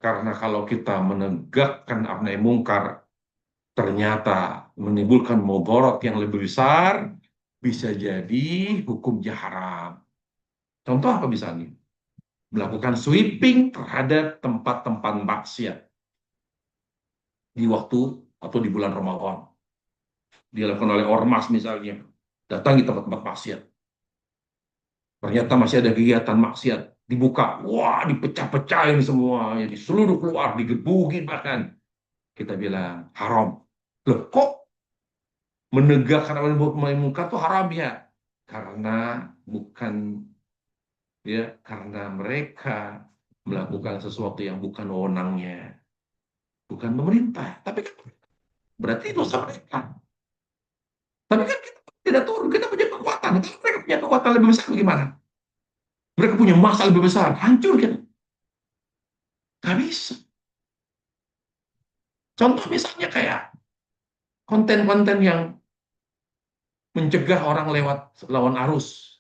Karena kalau kita menegakkan amar nahi mungkar, ternyata menimbulkan mudarat yang lebih besar, bisa jadi hukumnya haram. Contoh apa misalnya? Melakukan sweeping terhadap tempat-tempat maksiat di waktu atau di bulan Ramadan. Dilakukan oleh ormas misalnya, datangi tempat-tempat maksiat. Ternyata masih ada kegiatan maksiat, dibuka, wah dipecah-pecahin semua, jadi seluruh keluar, digebukin bahkan. kita bilang haram. Loh, kok menegakkan amar ma'ruf munkar itu haram ya? Karena bukan ya, karena mereka melakukan sesuatu yang bukan wewenangnya, bukan pemerintah. Tapi kan berarti dosa mereka. Tapi kan kita tidak turun, kita punya kekuatan. Kalau mereka punya kekuatan lebih besar bagaimana? Mereka punya masa lebih besar, hancur kan? Gak bisa. Contoh misalnya kayak konten-konten yang mencegah orang lewat lawan arus,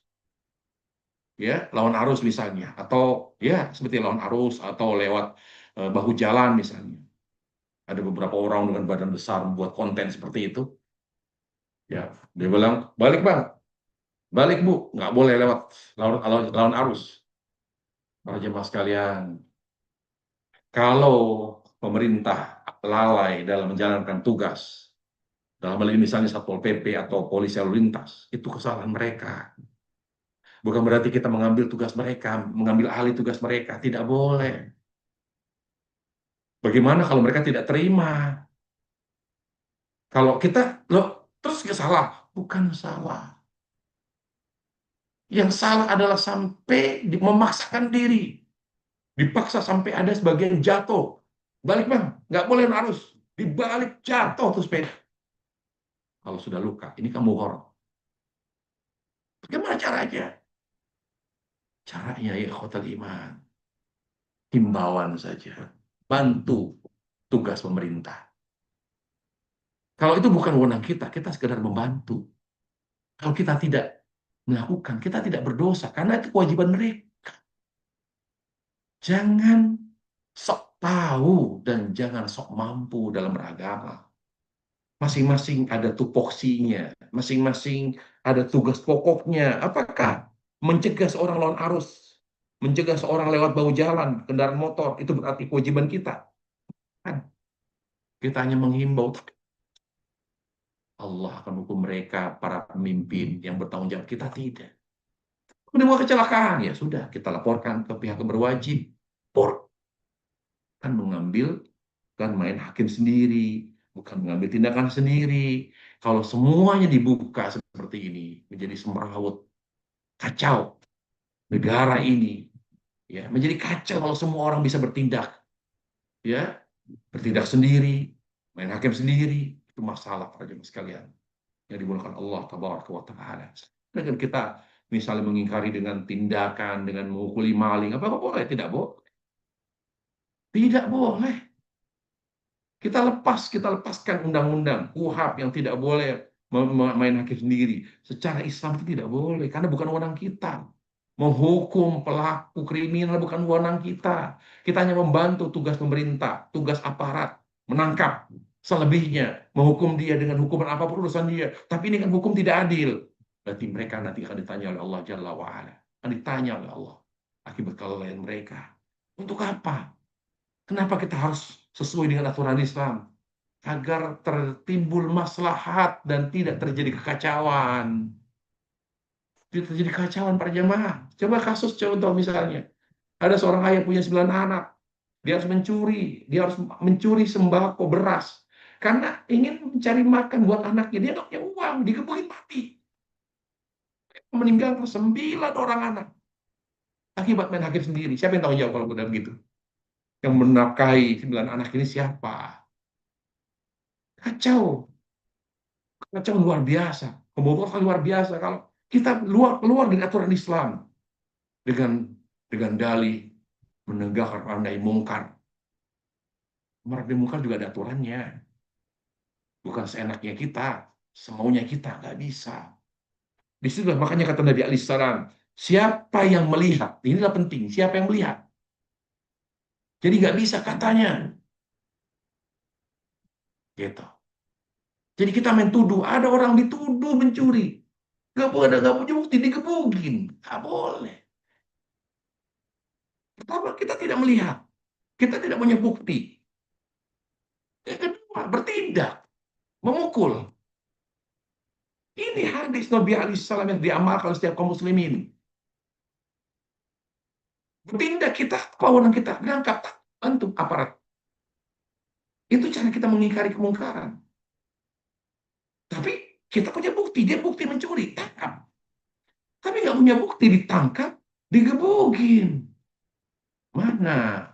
ya, lawan arus misalnya, atau ya seperti lawan arus atau lewat bahu jalan misalnya. Ada beberapa orang dengan badan besar membuat konten seperti itu. Ya, dia bilang balik bang, balik bu, nggak boleh lewat lawan arus. Para jemaah sekalian, kalau pemerintah lalai dalam menjalankan tugas, dalam hal ini misalnya Satpol PP atau polisi lalu lintas, itu kesalahan mereka. Bukan berarti kita mengambil tugas mereka, mengambil alih tugas mereka. Tidak boleh. Bagaimana kalau mereka tidak terima? Kalau kita, loh, terus nggak salah? Bukan salah. Yang salah adalah sampai memaksakan diri. Dipaksa sampai ada sebagian jatuh. Balik bang, nggak boleh harus. Dibalik jatuh terus sepeda. Kalau sudah luka, ini kamu horor. Bagaimana caranya? Caranya ya khotel iman. Himbauan saja. Bantu tugas pemerintah. Kalau itu bukan wewenang kita sekedar membantu. Kalau kita tidak melakukan, kita tidak berdosa. Karena itu kewajiban mereka. Jangan sok tahu dan jangan sok mampu dalam beragama. Masing-masing ada tupoksinya. Masing-masing ada tugas pokoknya. Apakah mencegah seorang lawan arus, mencegah seorang lewat bahu jalan, kendaraan motor, itu berarti kewajiban kita? Kan? Kita hanya menghimbau, tapi Allah akan hukum mereka, para pemimpin yang bertanggung jawab. Kita tidak. Menemukan kecelakaan, ya sudah, kita laporkan ke pihak yang berwajib. Kan mengambil, kan main hakim sendiri, bukan mengambil tindakan sendiri. Kalau semuanya dibuka seperti ini, menjadi semrawut, kacau negara ini, ya menjadi kacau kalau semua orang bisa bertindak, ya bertindak sendiri, main hakim sendiri, itu masalah para jemaah sekalian yang dimulakan Allah Tabaraka wa Ta'ala. Dengan kita misalnya mengingkari dengan tindakan, dengan memukuli maling, apa boleh? Tidak boleh. Tidak boleh. Kita lepaskan undang-undang KUHP yang tidak boleh main hakim sendiri. Secara Islam itu tidak boleh, karena bukan wewenang kita. Menghukum pelaku kriminal bukan wewenang kita. Kita hanya membantu tugas pemerintah, tugas aparat, menangkap selebihnya, menghukum dia dengan hukuman apapun urusan dia. Tapi ini kan hukum tidak adil. Berarti mereka nanti akan ditanya oleh Allah Jalla wa'ala. Akan ditanya oleh Allah akibat kelalaian mereka. Untuk apa? Kenapa kita harus sesuai dengan aturan Islam? Agar tertimbul maslahat dan tidak terjadi kekacauan. Tidak terjadi kekacauan para jemaah. Coba kasus contoh misalnya. Ada seorang ayah punya 9 anak. Dia harus mencuri. Dia harus mencuri sembako beras. Karena ingin mencari makan buat anaknya. Dia nggak punya uang. Digebukin mati. Meninggalkan 9 orang anak. Akibat main hakim sendiri. Siapa yang tahu jawab kalau udah begitu? Yang menafkahi 9 anak ini siapa? Kacau. Kacau luar biasa. Kebobrokan luar biasa. Kalau kita keluar dari aturan Islam dengan dalih menegakkan amar nahi mungkar. Amar nahi mungkar juga ada aturannya. Bukan seenaknya kita, semaunya kita, nggak bisa. Disitulah makanya kata Nabi alaihissalam, siapa yang melihat? Inilah penting, siapa yang melihat? Jadi nggak bisa katanya. Gitu. Jadi kita main tuduh, ada orang dituduh mencuri. Nggak punya bukti, digebukin. Nggak boleh. Pertama, kita tidak melihat. Kita tidak punya bukti. Yang kedua, bertindak, memukul. Ini hadis Nabi alaihissalam yang diamalkan oleh setiap kaum muslimin. Bertindak kita, kewenangan kita, berangkat, bantu aparat. Itu cara kita mengingkari kemungkaran. Tapi kita punya bukti, dia bukti mencuri, tangkap. Tapi nggak punya bukti, ditangkap, digebugin. Mana?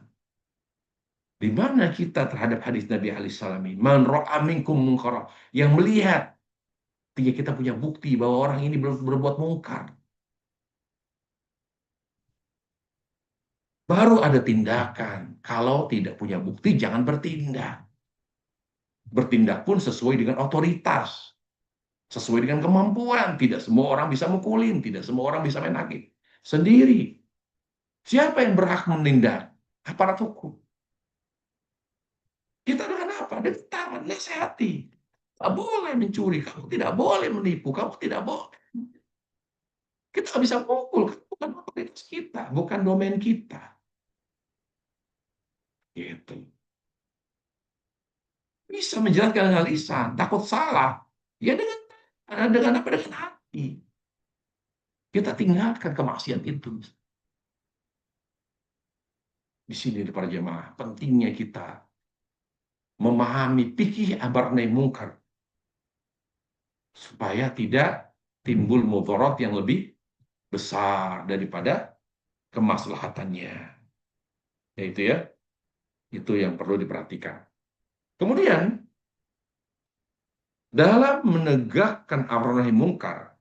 Di mana kita terhadap hadis Nabi alaihi salam ini? Man ra'a minkum munkara, yang melihat, kita punya bukti bahwa orang ini berbuat mungkar. Baru ada tindakan. Kalau tidak punya bukti, jangan bertindak. Bertindak pun sesuai dengan otoritas, sesuai dengan kemampuan. Tidak semua orang bisa mukulin, tidak semua orang bisa main hakim sendiri. Siapa yang berhak menindak? Aparat hukum. Kita dengan apa? Dengan tangan, nasihati. Tidak boleh mencuri, kamu tidak boleh menipu, kamu tidak boleh. Kita nggak bisa pukul, bukan otoritas kita, bukan domain kita. Gitu. Bisa menjelaskan dengan lisan, takut salah. Ya dengan apa? Dengan hati. Kita tinggalkan kemaksiatan itu. Di sini para jemaah, pentingnya kita memahami fikih amar nahi mungkar supaya tidak timbul mudarat yang lebih besar daripada kemaslahatannya. Yaitu ya, itu yang perlu diperhatikan. Kemudian dalam menegakkan amar nahi mungkar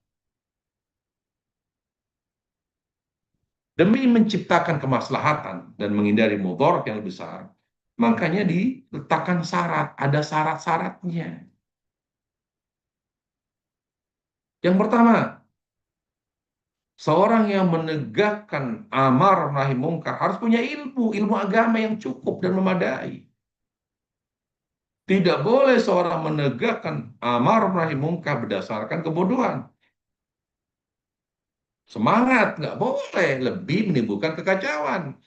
demi menciptakan kemaslahatan dan menghindari mudarat yang lebih besar, makanya diletakkan syarat, ada syarat-syaratnya. Yang pertama, seorang yang menegakkan amar nahi mungkar harus punya ilmu agama yang cukup dan memadai. Tidak boleh seorang menegakkan amar nahi mungkar berdasarkan kebodohan. Semangat, nggak boleh. Lebih menimbulkan kekacauan.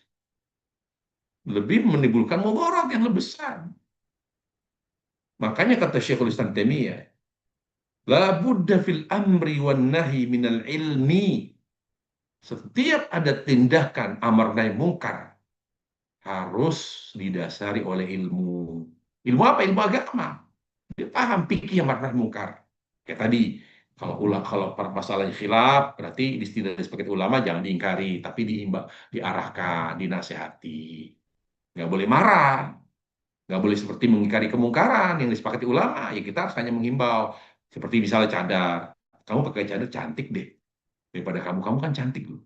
Lebih menimbulkan mudarat yang lebih besar. Makanya kata Syekhul Islam Taimiyah, la budda fil amri wan nahi minal ilmi. Setiap ada tindakan amar nahi mungkar harus didasari oleh ilmu. Ilmu apa? Ilmu agama. Dia paham fikih amar nahi mungkar. Kayak tadi, kalau masalahnya khilaf, berarti tidak disepakati ulama jangan diingkari, tapi diarahkan, dinasehati. Nggak boleh marah, nggak boleh seperti mengingkari kemungkaran yang disepakati ulama. Ya kita harus hanya menghimbau. Seperti misalnya cadar, kamu pakai cadar cantik deh, daripada kamu kan cantik loh.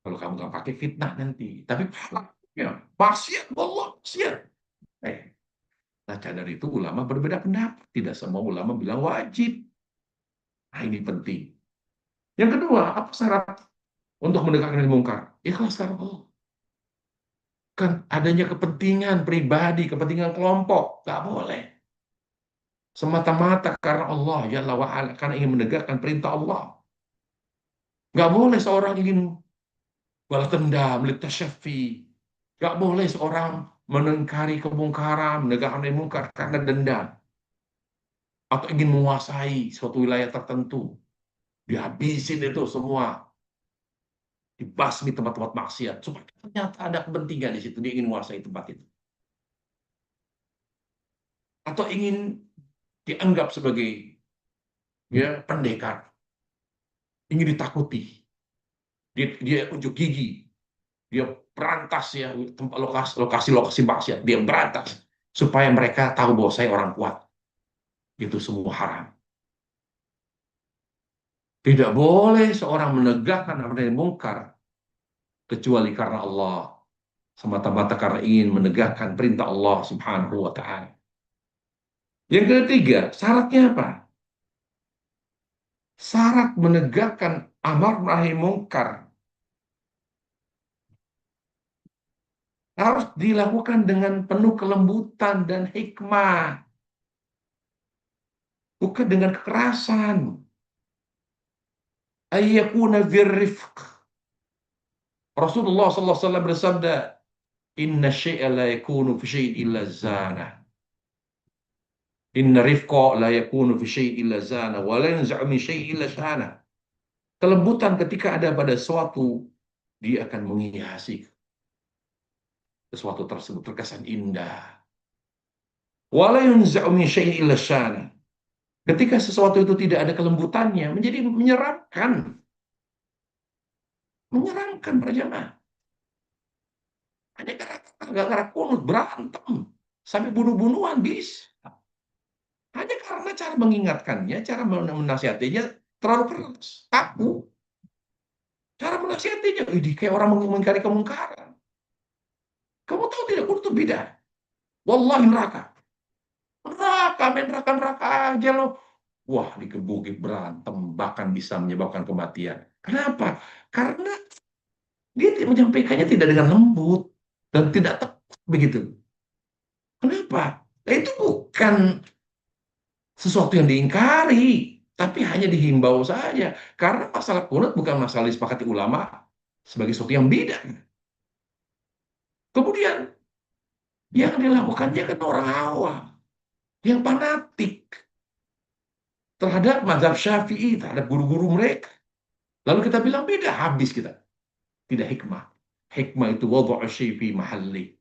Kalau kamu nggak pakai fitnah nanti. Tapi ya, maksiat, Allah, maksiat. Eh, nah cadar itu ulama berbeda pendapat. Tidak semua ulama bilang wajib. Nah ini penting. Yang kedua, apa syarat untuk menegakkan ilmu mungkar? Ikhlas karena Allah. Kan adanya kepentingan pribadi, kepentingan kelompok. Nggak boleh. Semata-mata karena Allah, Jalla wa'ala, karena ingin menegakkan perintah Allah. Nggak boleh seorang ingin balas dendam, litasyafi. Nggak boleh seorang menengkari kemungkaran, menegakkan ilmu mungkar karena dendam. Atau ingin menguasai suatu wilayah tertentu. Dihabisin itu semua. Dibasmi tempat-tempat maksiat. Supaya ternyata ada kepentingan di situ. Dia ingin menguasai tempat itu. Atau ingin dianggap sebagai pendekar. Ingin ditakuti. Dia unjuk gigi. Dia berantas ya tempat lokasi maksiat. Dia berantas. Supaya mereka tahu bahwa saya orang kuat. Itu semua haram. Tidak boleh seorang menegakkan amar nahi mungkar kecuali karena Allah. Semata-mata karena ingin menegakkan perintah Allah Subhanahu wa Ta'ala. Yang ketiga, syaratnya apa? Syarat menegakkan amar nahi mungkar harus dilakukan dengan penuh kelembutan dan hikmah, bukan dengan kekerasan. Ayyakuna birrifq. Rasulullah sallallahu alaihi wasallam bersabda, "Inna syai'a la yakunu fi syai'in illa zana." Inna rifqa la yakunu fi syai'in illa zana wa la yanza'u min syai'in illa shana. Kelembutan ketika ada pada sesuatu, dia akan menghiasi sesuatu tersebut terkesan indah. Wala yunza'u min syai'in illa syana. Ketika sesuatu itu tidak ada kelembutannya, menjadi menyeramkan. Menyeramkan para jamaah. Hanya gara-gara kunut berantem. Sampai bunuh-bunuhan bisa. Hanya karena cara mengingatkannya, cara menasihatinya terlalu keras. Kaku. Cara menasihatinya, ini kayak orang mengingkari kemungkaran. Kamu tahu tidak, kunut itu beda. Wallahi neraka. Neraka, neraka, neraka aja loh. Wah, digebukin berantem, bahkan bisa menyebabkan kematian. Kenapa? Karena dia menyampaikannya tidak dengan lembut dan tidak tepat begitu. Kenapa? Nah, itu bukan sesuatu yang diingkari, tapi hanya dihimbau saja. Karena masalah kunut bukan masalah disepakati ulama sebagai sesuatu yang beda. Kemudian yang dilakukannya kan orang awam, yang fanatik terhadap mazhab Syafi'i, terhadap guru-guru mereka. Lalu kita bilang beda, habis kita. Tidak hikmah. Hikmah itu wadhu syai' fi mahalli,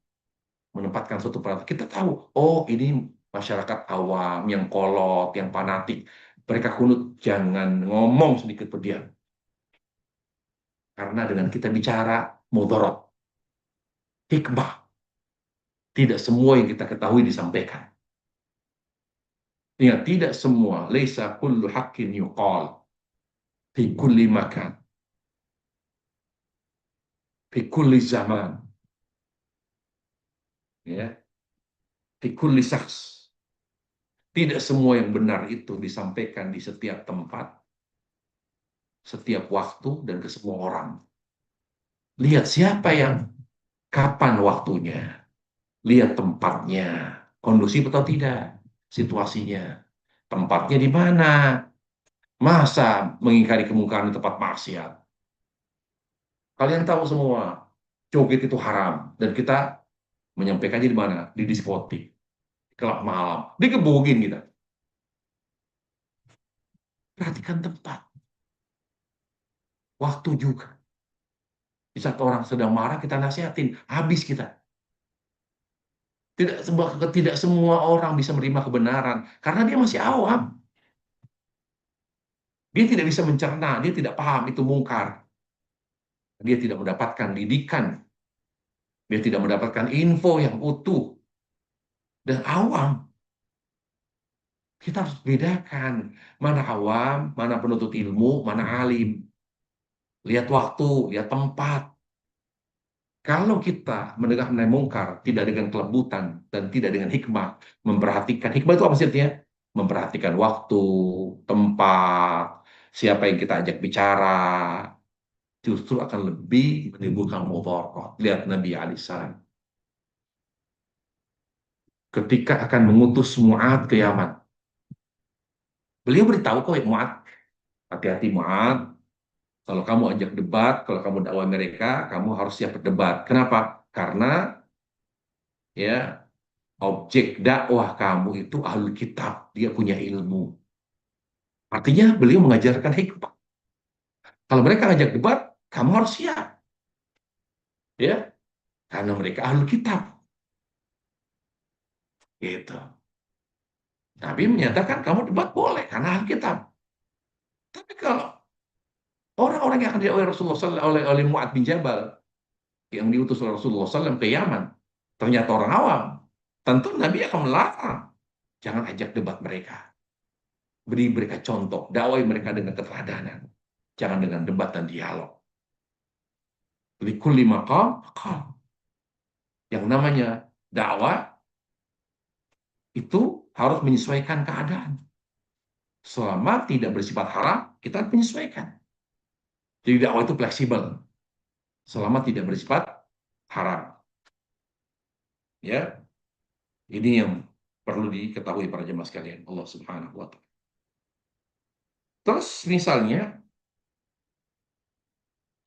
menempatkan suatu perhatian. Kita tahu, oh ini masyarakat awam yang kolot, yang fanatik. Mereka kunut, jangan ngomong sedikit berdiam. Karena dengan kita bicara mudarat, hikmah, tidak semua yang kita ketahui disampaikan. Ingat, tidak semua, laisa kullu haqqin yuqal fi kulli makan, fi kulli zaman, ya, fi kulli saks. Tidak semua yang benar itu disampaikan di setiap tempat, setiap waktu, dan ke semua orang. Lihat siapa yang kapan waktunya, lihat tempatnya, kondusif atau tidak, situasinya, tempatnya di mana. Masa mengingkari kemungkaran di tempat maksiat? Kalian tahu semua, joget itu haram, dan kita menyampaikannya di mana? Di diskotik, klub malam, digebugin kita. Perhatikan tempat, waktu juga. Di saat orang sedang marah, kita nasihatin, habis kita. Tidak semua orang bisa menerima kebenaran karena dia masih awam. Dia tidak bisa mencerna, dia tidak paham itu mungkar. Dia tidak mendapatkan didikan, dia tidak mendapatkan info yang utuh dan awam. Kita harus bedakan mana awam, mana penuntut ilmu, mana alim. Lihat waktu, lihat tempat. Kalau kita menegakkan mungkar tidak dengan kelembutan dan tidak dengan hikmah, memperhatikan hikmah itu apa sih artinya? Memperhatikan waktu, tempat, siapa yang kita ajak bicara, justru akan lebih menimbulkan mudarat. Lihat Nabi Alaihissalam ketika akan mengutus Mu'ad ke Yaman. Beliau beritahu kok Mu'ad, hati-hati Mu'ad, kalau kamu ajak debat, kalau kamu dakwah mereka, kamu harus siap berdebat. Kenapa? Karena ya objek dakwah kamu itu ahlul kitab, dia punya ilmu. Artinya beliau mengajarkan hikmah. Kalau mereka ngajak debat, kamu harus siap, ya, karena mereka ahlul kitab. Gitu. Nabi menyatakan kamu debat boleh karena ahlul kitab. Tapi kalau orang-orang yang akan didakwai Rasulullah SAW oleh Mu'ad bin Jabal yang diutus oleh Rasulullah SAW ke Yaman, ternyata orang awam, tentu Nabi akan melarang. Jangan ajak debat mereka. Beri mereka contoh, dakwai mereka dengan keteladanan. Jangan dengan debat dan dialog. Likulli maqam maqal. Yang namanya dakwah itu harus menyesuaikan keadaan. Selama tidak bersifat haram, kita menyesuaikan. Jadi dakwah itu fleksibel. Selama tidak bersifat haram. Ya, ini yang perlu diketahui para jemaah sekalian. Allah Subhanahu wa taala. Terus misalnya,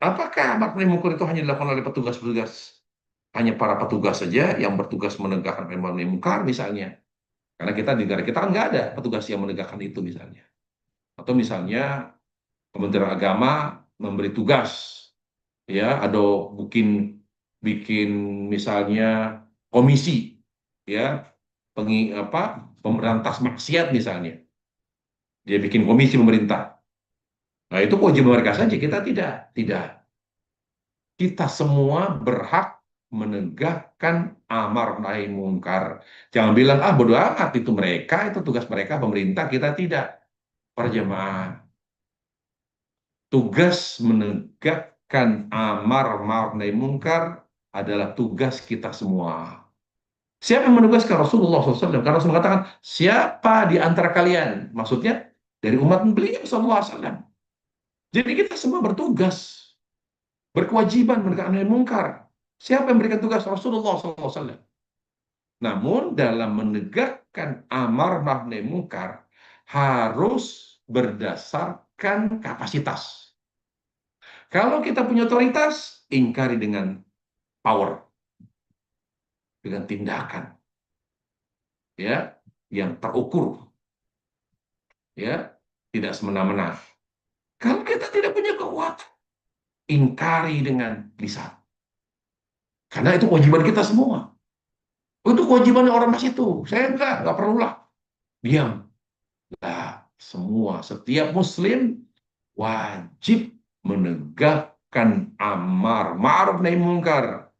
apakah amar ma'ruf itu hanya dilakukan oleh petugas-petugas? Hanya para petugas saja yang bertugas menegakkan amar ma'ruf misalnya. Karena kita di negara kita kan nggak ada petugas yang menegakkan itu misalnya. Atau misalnya Kementerian Agama memberi tugas, ya, ada bikin bikin misalnya komisi, ya, pemberantas maksiat misalnya. Dia bikin komisi pemerintah. Nah, itu kewajiban mereka saja, kita tidak. Tidak. Kita semua berhak menegakkan amar nahi mungkar. Jangan bilang, ah bodo amat, itu tugas mereka, pemerintah, kita tidak. Para jemaah, tugas menegakkan amar ma'ruf nahi mungkar adalah tugas kita semua. Siapa yang menugaskan? Rasulullah SAW. Karena Rasul mengatakan, siapa di antara kalian? Maksudnya, dari umat beliau SAW. Jadi kita semua bertugas, berkewajiban menegakkan nahi mungkar. Siapa yang memberikan tugas? Rasulullah SAW. Namun dalam menegakkan amar ma'ruf nahi mungkar harus berdasarkan kapasitas. Kalau kita punya otoritas, ingkari dengan power, dengan tindakan, ya, yang terukur, ya, tidak semena-mena. Kalau kita tidak punya kekuatan, ingkari dengan lisan. Karena itu kewajiban kita semua. Itu kewajiban orang mas itu. Saya enggak perlulah. Diam. Nah, setiap muslim wajib menegakkan amar ma'ruf nahi mungkar.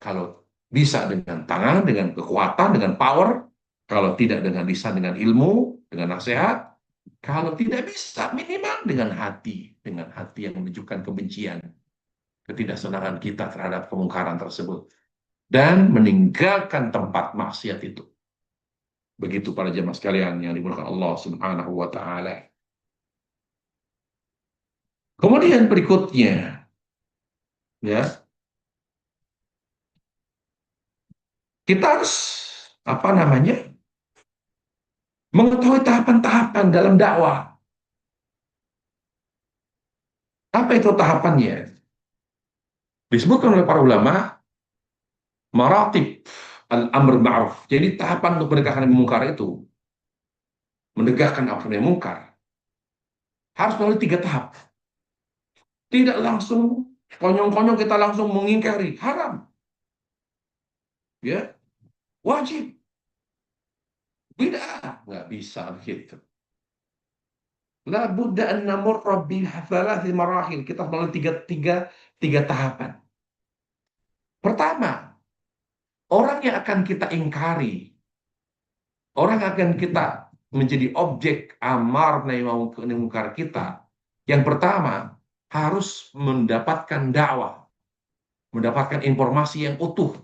Kalau bisa dengan tangan, dengan kekuatan, dengan power, kalau tidak dengan lisan, dengan ilmu, dengan nasihat, kalau tidak bisa minimal dengan hati yang menunjukkan kebencian, ketidaksenangan kita terhadap kemungkaran tersebut, dan meninggalkan tempat maksiat itu. Begitu para jemaah sekalian yang dimuliakan Allah Subhanahu wa taala. Kemudian berikutnya, ya, kita harus apa namanya? Mengetahui tahapan-tahapan dalam dakwah. Apa itu tahapannya? Disebutkan oleh para ulama, maratib al-amr ma'ruf. Jadi tahapan untuk menegakkan mungkar itu, menegakkan amar nahi mungkar, harus melalui 3 tahap. Tidak langsung konyong-konyong kita langsung mengingkari, haram. Ya, wajib. Bid'ah, nggak bisa begitu. La budda an namurra bi thalathi marahil. Kita melalui tiga tahapan. Pertama, orang yang akan kita ingkari, orang yang akan kita menjadi objek amar nahi mungkar kita. Yang pertama, harus mendapatkan dakwah, mendapatkan informasi yang utuh,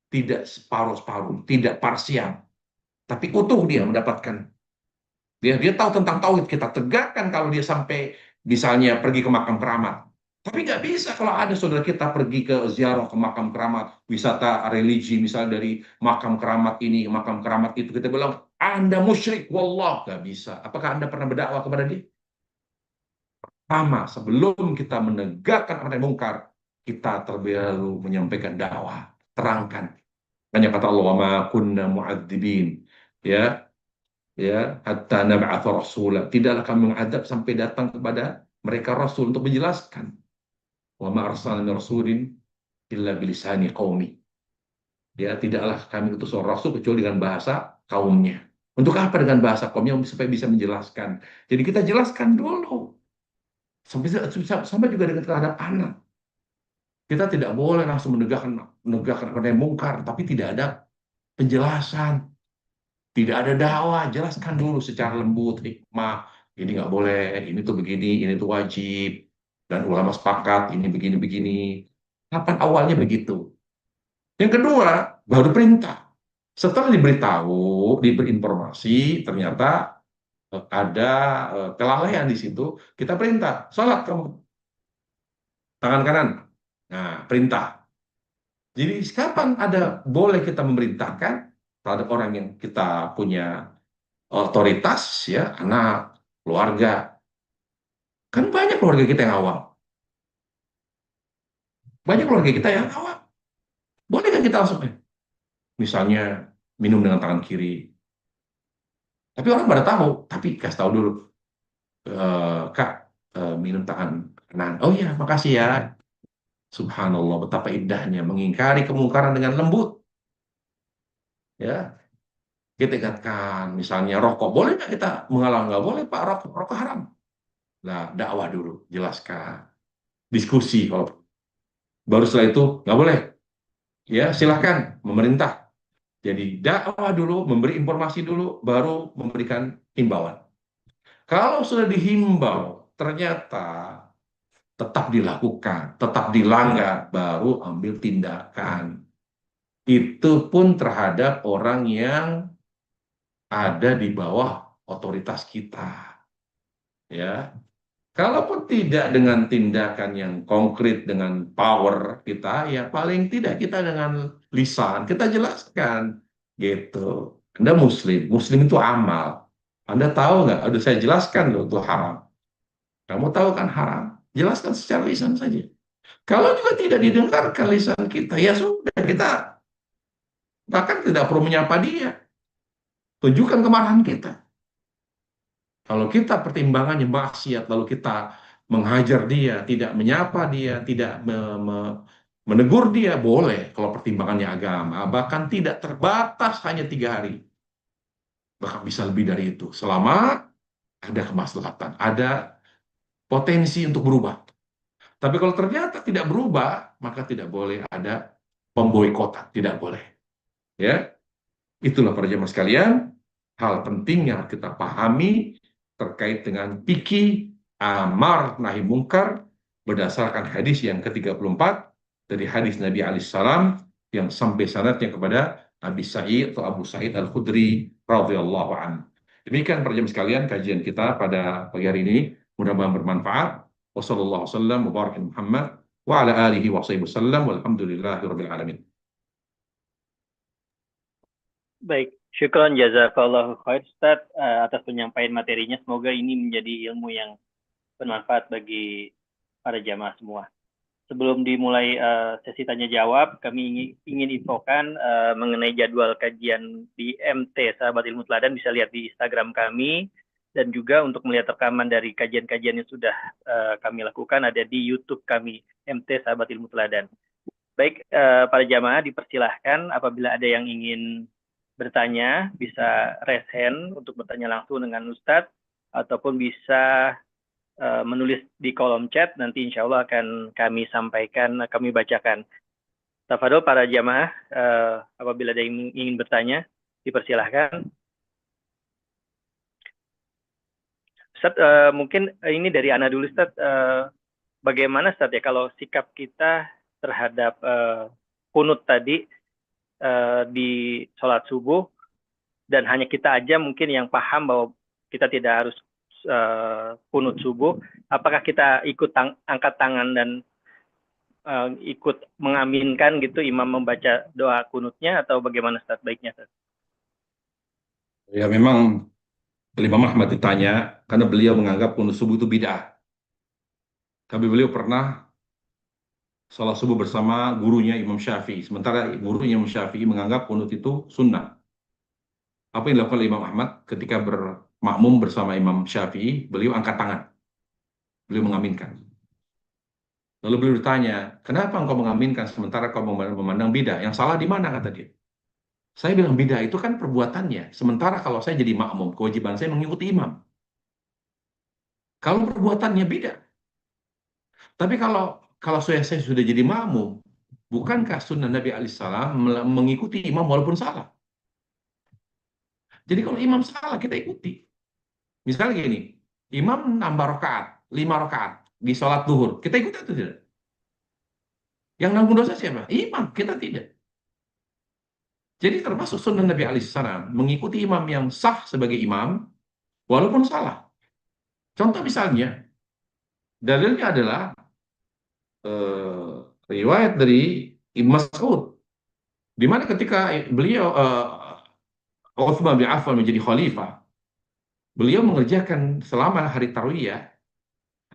tidak separuh-separuh, tidak parsial, tapi utuh dia mendapatkan. Dia tahu tentang tauhid, kita tegakkan kalau dia sampai misalnya pergi ke makam keramat. Tapi nggak bisa kalau ada saudara kita pergi ke ziarah ke makam keramat, wisata religi misalnya dari makam keramat ini ke makam keramat itu, kita bilang Anda musyrik, wallah, nggak bisa. Apakah Anda pernah berdakwah kepada dia? Pertama, sebelum kita menegakkan amar nahi mungkar, kita terlebih dahulu menyampaikan dakwah, terangkan. Hanya kata Allah, wa ma kunna mu'adzibin, ya, ya, hatta nab'atha rasula. Tidaklah kami mengadab sampai datang kepada mereka rasul untuk menjelaskan. Wa ma arsalna min rasulin illa bilisani qaumi. Ya, tidaklah kami utus seorang rasul kecuali dengan bahasa kaumnya. Untuk apa dengan bahasa kaumnya? Supaya bisa menjelaskan. Jadi kita jelaskan dulu. Sampai juga dengan terhadap anak. Kita tidak boleh langsung menegakkan amar nahi mungkar, tapi tidak ada penjelasan. Tidak ada dakwah, jelaskan dulu secara lembut, hikmah. Ini nggak boleh, ini tuh begini, ini tuh wajib. Dan ulama sepakat, ini begini-begini. Kapan awalnya begitu? Yang kedua, baru perintah. Setelah diberitahu, diberi informasi, ternyata ada kelalaian di situ, kita perintah, sholat kamu, tangan kanan. Nah, perintah. Jadi kapan ada boleh kita memerintahkan terhadap orang yang kita punya otoritas, ya, anak, keluarga. Kan banyak keluarga kita yang awam. Banyak keluarga kita yang awam. Boleh kan kita langsung, misalnya minum dengan tangan kiri. Tapi orang pada tahu, tapi kasih tahu dulu, Kak, minum tangan kanan. Oh iya, makasih ya. Subhanallah, betapa indahnya mengingkari kemungkaran dengan lembut. Ya, kita ingatkan, misalnya rokok, boleh nggak kita mengalah? Nggak boleh Pak, rokok, rokok haram. Nah, dakwah dulu, jelaskan. Diskusi, kalau baru setelah itu nggak boleh. Ya, silahkan pemerintah. Jadi dakwah dulu, memberi informasi dulu, baru memberikan himbauan. Kalau sudah dihimbau, ternyata tetap dilakukan, tetap dilanggar, baru ambil tindakan. Itu pun terhadap orang yang ada di bawah otoritas kita. Ya, kalaupun tidak dengan tindakan yang konkret dengan power kita, ya paling tidak kita dengan lisan kita jelaskan gitu. Anda Muslim, Muslim itu amal. Anda tahu nggak? Aduh, saya jelaskan loh itu haram. Kamu tahu kan haram? Jelaskan secara lisan saja. Kalau juga tidak didengarkan lisan kita, ya sudah kita bahkan tidak perlu menyapa dia. Tunjukkan kemarahan kita. Kalau kita pertimbangannya maksiat, lalu kita menghajar dia, tidak menyapa dia, tidak menegur dia, boleh kalau pertimbangannya agama. Bahkan tidak terbatas hanya 3 hari. Bahkan bisa lebih dari itu. Selama ada kemaslahatan, ada potensi untuk berubah. Tapi kalau ternyata tidak berubah, maka tidak boleh ada pemboikotan. Tidak boleh. Ya, itulah para jemaah sekalian, hal penting yang kita pahami terkait dengan fikih amar nahi mungkar berdasarkan hadis yang ke-34 dari hadis Nabi alaihissalam yang sampai sanadnya kepada Abi Sa'id atau Abu Sa'id Al-Khudri radhiyallahu an. Demikian para jemaah sekalian kajian kita pada pagi hari ini, mudah-mudahan bermanfaat. Wassallallahu wasallam wa baraka Muhammad wa ala alihi wa sahbihi wasallam walhamdulillahirabbil alamin. Baik, syukron jazakallahu khair Ustaz atas penyampaian materinya. Semoga ini menjadi ilmu yang bermanfaat bagi para jamaah semua. Sebelum dimulai sesi tanya jawab, kami ingin infokan mengenai jadwal kajian di MT Sahabat Ilmu Teladan, bisa lihat di Instagram kami, dan juga untuk melihat rekaman dari kajian-kajian yang sudah kami lakukan ada di YouTube kami, MT Sahabat Ilmu Teladan. Baik, para jamaah dipersilahkan apabila ada yang ingin bertanya, bisa raise hand untuk bertanya langsung dengan Ustadz, ataupun bisa menulis di kolom chat, nanti insya Allah akan kami sampaikan, kami bacakan. Tafadhol para jamaah, apabila ada yang ingin bertanya, dipersilahkan. Ustadz, mungkin ini dari Ana dulu, Ustadz. Bagaimana Ustadz ya kalau sikap kita terhadap kunut tadi di sholat subuh, dan hanya kita aja mungkin yang paham bahwa kita tidak harus kunut subuh, apakah kita ikut angkat tangan dan ikut mengaminkan gitu imam membaca doa kunutnya, atau bagaimana Ustaz baiknya Ustaz? Ya memang Imam Ahmad ditanya karena beliau menganggap kunut subuh itu bid'ah. Tapi beliau pernah sholat subuh bersama gurunya Imam Syafi'i. Sementara gurunya Imam Syafi'i menganggap kunut itu sunnah. Apa yang dilakukan oleh Imam Ahmad ketika bermakmum bersama Imam Syafi'i, beliau angkat tangan. Beliau mengaminkan. Lalu beliau bertanya, kenapa engkau mengaminkan sementara kau memandang bid'ah? Yang salah di mana, kata dia. Saya bilang bid'ah itu kan perbuatannya. Sementara kalau saya jadi makmum, kewajiban saya mengikuti imam. Kalau perbuatannya bid'ah. Tapi kalau saya sudah jadi makmum, bukankah sunnah Nabi alaihissalam mengikuti imam walaupun salah? Jadi kalau imam salah, kita ikuti. Misalnya gini, imam nambah rakaat, 5 rakaat di sholat duhur, kita ikuti atau tidak? Yang nanggung dosa siapa? Imam, kita tidak. Jadi termasuk sunnah Nabi alaihissalam mengikuti imam yang sah sebagai imam walaupun salah. Contoh misalnya, dalilnya adalah eh, riwayat dari Ibnu Mas'ud, di mana ketika beliau Utsman bin Affan menjadi khalifah, beliau mengerjakan selama hari tarwiyah,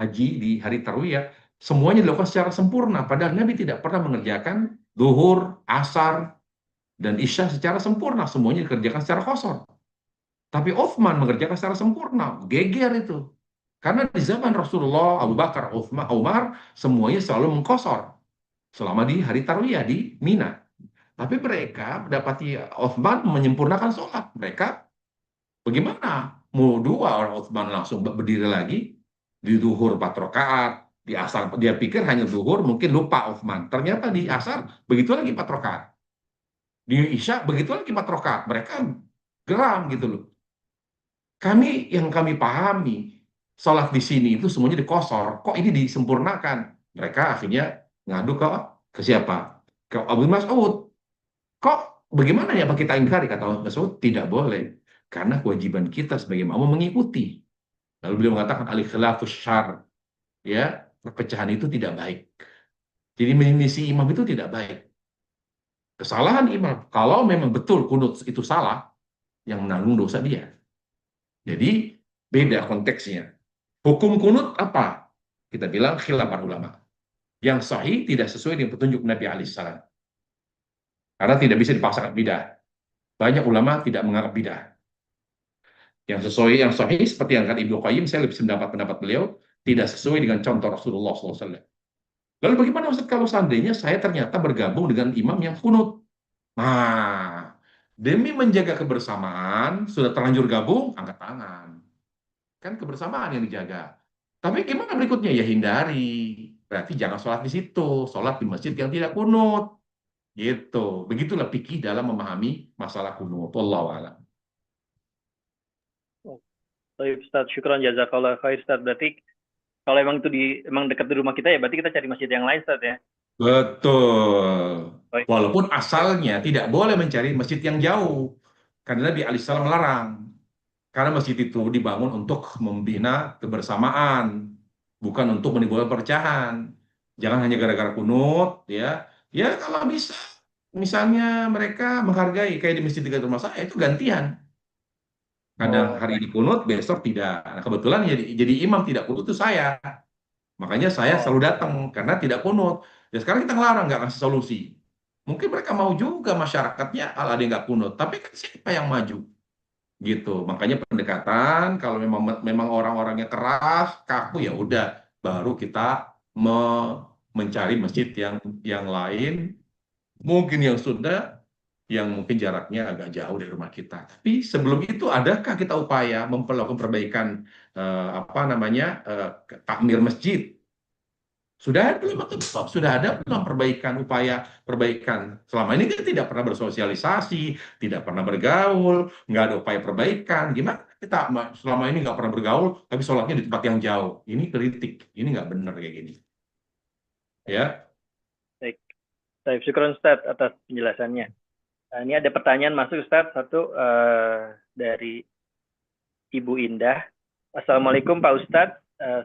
haji di hari tarwiyah, semuanya dilakukan secara sempurna. Padahal Nabi tidak pernah mengerjakan duhur, asar, dan isya secara sempurna. Semuanya dikerjakan secara kosor. Tapi Utsman mengerjakan secara sempurna. Geger itu. Karena di zaman Rasulullah, Abu Bakar, Utsman, Umar, semuanya selalu mengkosor. selama di hari tarwiyah di Mina. Tapi mereka mendapati Utsman menyempurnakan sholat. Mereka bagaimana? Mau dua orang Utsman langsung berdiri lagi di duhur 4 rakaat, di asar dia pikir hanya duhur, mungkin lupa Utsman. Ternyata di asar begitu lagi 4 rakaat. Di Isya begitu lagi 4 rakaat. Mereka geram gitu loh. Yang kami pahami, sholat di sini itu semuanya dikosor. Kok ini disempurnakan? Mereka akhirnya ngadu ke siapa? Ke Abu Mas'ud. Kok bagaimana ya Pak kita ingkari? Kata Abu Mas'ud, tidak boleh. Karena kewajiban kita sebagai makmum mengikuti. Lalu beliau mengatakan al-khilafus syar, ya, perpecahan itu tidak baik. Jadi menyisi imam itu tidak baik. Kesalahan imam, kalau memang betul kunut itu salah, yang menanggung dosa dia. Jadi beda konteksnya. Hukum kunut apa? Kita bilang khilaf para ulama. Yang sahih tidak sesuai dengan petunjuk Nabi alaihissalam. Karena tidak bisa dipaksakan bidah. Banyak ulama tidak menganggap bidah. Yang sahih seperti yang kata Ibnu Qayyim, saya lebih mendapat pendapat beliau, tidak sesuai dengan contoh Rasulullah SAW. Lalu bagaimana Ustaz kalau seandainya saya ternyata bergabung dengan imam yang kunut? Nah, demi menjaga kebersamaan, sudah terlanjur gabung, angkat tangan. Kan kebersamaan yang dijaga. Tapi gimana berikutnya? Ya hindari. Berarti jangan sholat di situ. Sholat di masjid yang tidak kunut. Gitu. Begitulah fikih dalam memahami masalah kunut. Wallahu a'lam. Baik, Ustaz, syukran jazakallah khair, Ustaz. Berarti kalau emang itu emang dekat di rumah kita ya, berarti kita cari masjid yang lain, Ustaz ya. Betul. Baik. Walaupun asalnya tidak boleh mencari masjid yang jauh. Karena Nabi alaihissalam melarang. Karena masjid itu dibangun untuk membina kebersamaan, bukan untuk menimbulkan perpecahan. Jangan hanya gara-gara kunut, ya. Ya kalau bisa, misalnya mereka menghargai kayak di masjid dekat rumah saya itu gantian. Kadang hari ini kunut, besok tidak. Nah, kebetulan jadi imam tidak kunut itu saya. Makanya saya selalu datang karena tidak kunut. Ya sekarang kita ngelarang, nggak ngasih solusi. Mungkin mereka mau juga masyarakatnya ala dia nggak kunut, tapi kan siapa yang maju? Gitu. Makanya pendekatan kalau memang orang-orangnya keras, kaku ya udah baru kita mencari masjid yang lain, mungkin yang sudah yang mungkin jaraknya agak jauh dari rumah kita. Tapi sebelum itu adakah kita upaya melakukan perbaikan apa namanya takmir masjid? Sudah ada belum atau belum? Sudah ada belum upaya perbaikan? Selama ini kita tidak pernah bersosialisasi, tidak pernah bergaul, nggak ada upaya perbaikan. Gimana kita selama ini nggak pernah bergaul, tapi sholatnya di tempat yang jauh? Ini kritik, ini nggak benar kayak gini. Ya. Baik. Baik, syukran Ustaz atas penjelasannya. Nah, ini ada pertanyaan masuk Ustaz, satu dari Ibu Indah. Assalamualaikum Pak Ustadz,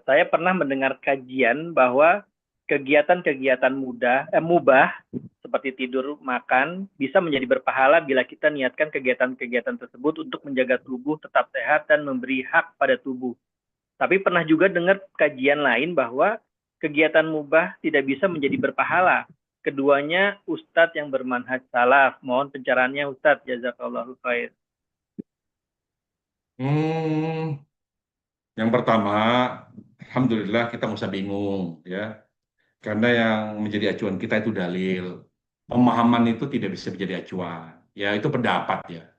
saya pernah mendengar kajian bahwa kegiatan-kegiatan mubah seperti tidur, makan bisa menjadi berpahala bila kita niatkan kegiatan-kegiatan tersebut untuk menjaga tubuh tetap sehat dan memberi hak pada tubuh. Tapi pernah juga dengar kajian lain bahwa kegiatan mubah tidak bisa menjadi berpahala. Keduanya Ustadz yang bermanhaj salaf. Mohon pencerahannya Ustadz. Jazakallahu khair. Yang pertama, alhamdulillah kita nggak usah bingung ya. Karena yang menjadi acuan kita itu dalil. Pemahaman itu tidak bisa menjadi acuan. Ya itu pendapat ya.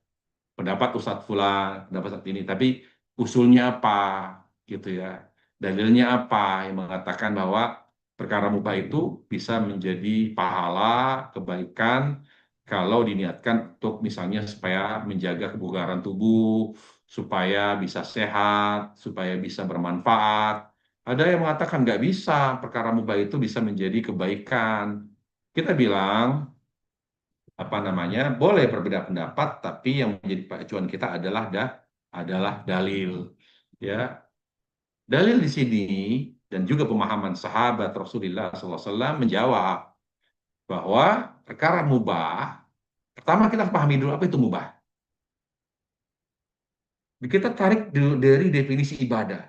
Pendapat Ustadz Fulan, pendapat saat ini. Tapi usulnya apa gitu ya. Dalilnya apa yang mengatakan bahwa perkara mubah itu bisa menjadi pahala, kebaikan kalau diniatkan untuk misalnya supaya menjaga kebugaran tubuh, supaya bisa sehat, supaya bisa bermanfaat. Ada yang mengatakan nggak bisa, perkara mubah itu bisa menjadi kebaikan. Kita bilang, apa namanya, boleh berbeda pendapat, tapi yang menjadi acuan kita adalah dalil. Ya, dalil di sini dan juga pemahaman sahabat Rasulullah SAW menjawab bahwa perkara mubah, pertama kita harus pahami dulu apa itu mubah. Kita tarik dari definisi ibadah,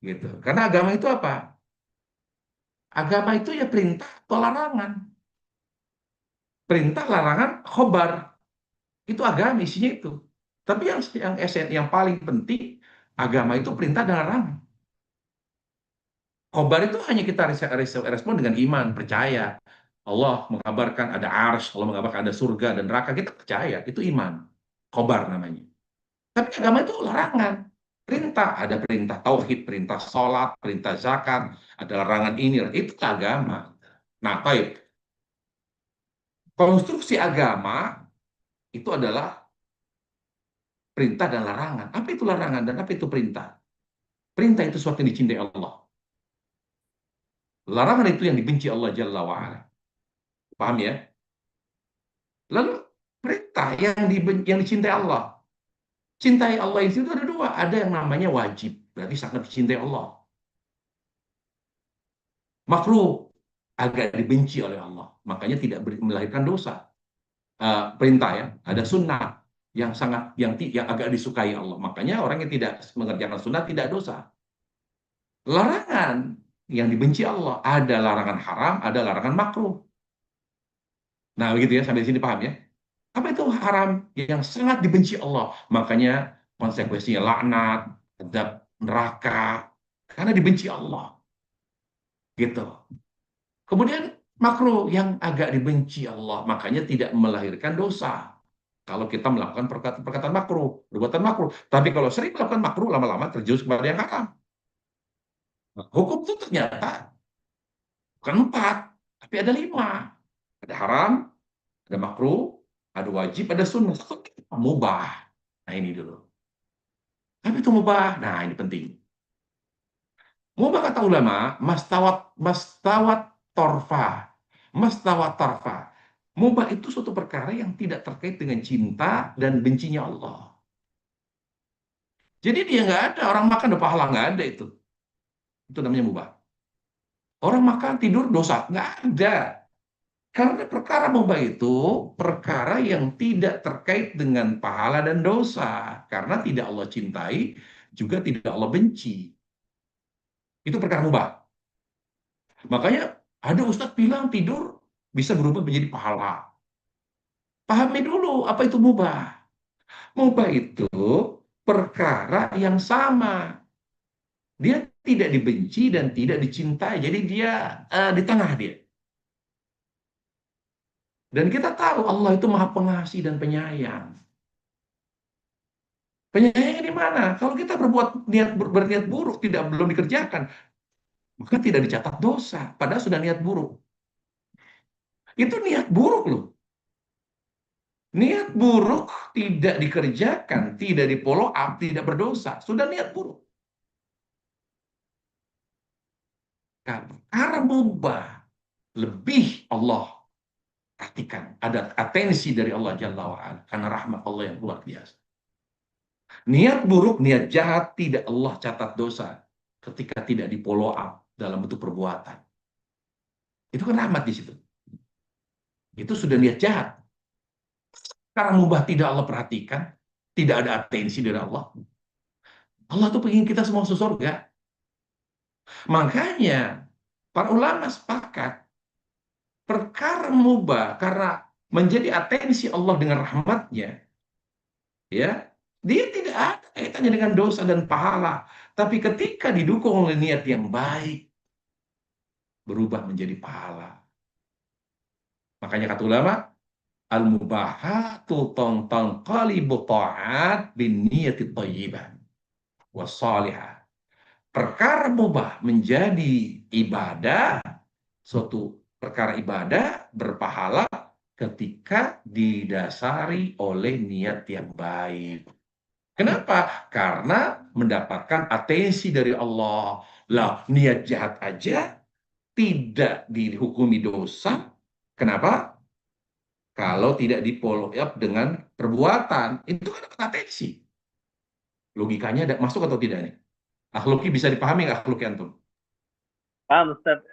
gitu. Karena agama itu apa? Agama itu ya perintah atau larangan. Perintah, larangan, khobar. Itu agama isinya itu. Tapi yang paling penting agama itu perintah dan larangan. Khobar itu hanya kita respon dengan iman, percaya. Allah mengabarkan ada arsy, Allah mengabarkan ada surga dan neraka, kita percaya, itu iman. Khobar namanya. Tapi agama itu larangan. Perintah, ada perintah tauhid, perintah sholat, perintah zakat, ada larangan ini, itu agama. Nah, baik. Konstruksi agama itu adalah perintah dan larangan. Apa itu larangan dan apa itu perintah? Perintah itu sesuatu yang dicintai Allah. Larangan itu yang dibenci Allah Jalla wa'ala. Paham ya? Lalu perintah yang dicintai Allah. Cintai Allah itu ada dua. Ada yang namanya wajib. Berarti sangat dicintai Allah. Makruh. Agak dibenci oleh Allah. Makanya tidak melahirkan dosa. Perintah ya. Ada sunnah yang yang agak disukai Allah. Makanya orang yang tidak mengerjakan sunnah tidak dosa. Larangan yang dibenci Allah. Ada larangan haram, ada larangan makruh. Nah, begitu ya, sampai sini paham ya? Apa itu haram yang sangat dibenci Allah? Makanya konsekuensinya laknat, azab neraka, karena dibenci Allah. Gitu. Kemudian makruh yang agak dibenci Allah, makanya tidak melahirkan dosa. Kalau kita melakukan perkataan makruh, perbuatan makruh. Tapi kalau sering melakukan makruh, lama-lama terjerumus kepada yang haram. Nah, hukum itu ternyata bukan 4, tapi ada 5. Ada haram, ada makruh, ada wajib, ada sunnah. Mubah. Nah ini dulu. Tapi itu mubah. Nah ini penting. Mubah kata ulama, mastawat torfa. Mastawat torfa. Mubah itu suatu perkara yang tidak terkait dengan cinta dan bencinya Allah. Jadi dia nggak ada, orang makan udah pahala, nggak ada itu. Itu namanya mubah. Orang makan, tidur, dosa. Nggak ada. Karena perkara mubah itu perkara yang tidak terkait dengan pahala dan dosa. Karena tidak Allah cintai, juga tidak Allah benci. Itu perkara mubah. Makanya ada ustadz bilang tidur bisa berubah menjadi pahala. Pahami dulu apa itu mubah. Mubah itu perkara yang sama. Dia tidak dibenci dan tidak dicintai. Jadi dia di tengah dia. Dan kita tahu Allah itu maha pengasih dan penyayang. Penyayangnya di mana? Kalau kita berniat buruk belum dikerjakan, maka tidak dicatat dosa. Padahal sudah niat buruk. Itu niat buruk loh. Niat buruk tidak dikerjakan, tidak di-follow up, tidak berdosa. Sudah niat buruk. Karena mubah lebih Allah perhatikan. Ada atensi dari Allah Jalla wa'ala. Karena rahmat Allah yang luar biasa. Niat buruk, niat jahat tidak Allah catat dosa ketika tidak di-follow up dalam bentuk perbuatan. Itu kan rahmat di situ. Itu sudah niat jahat. Karena mubah tidak Allah perhatikan, tidak ada atensi dari Allah. Allah tuh pengen kita semua masuk surga. Makanya para ulama sepakat perkara mubah karena menjadi atensi Allah dengan rahmatnya, ya, dia tidak ada kaitannya dengan dosa dan pahala. Tapi ketika didukung oleh niat yang baik, berubah menjadi pahala. Makanya kata ulama, al-mubahatu tanqalibu ta'at bin niyati thayyibah wassalihah. Perkara mubah menjadi ibadah, suatu perkara ibadah berpahala ketika didasari oleh niat yang baik. Kenapa? Karena mendapatkan atensi dari Allah. Lah, niat jahat aja tidak dihukumi dosa. Kenapa? Kalau tidak di-follow up dengan perbuatan, itu kan dapat atensi. Logikanya ada masuk atau tidak nih? Akhluki bisa dipahami nggak akhluki antum? Paham Ustaz,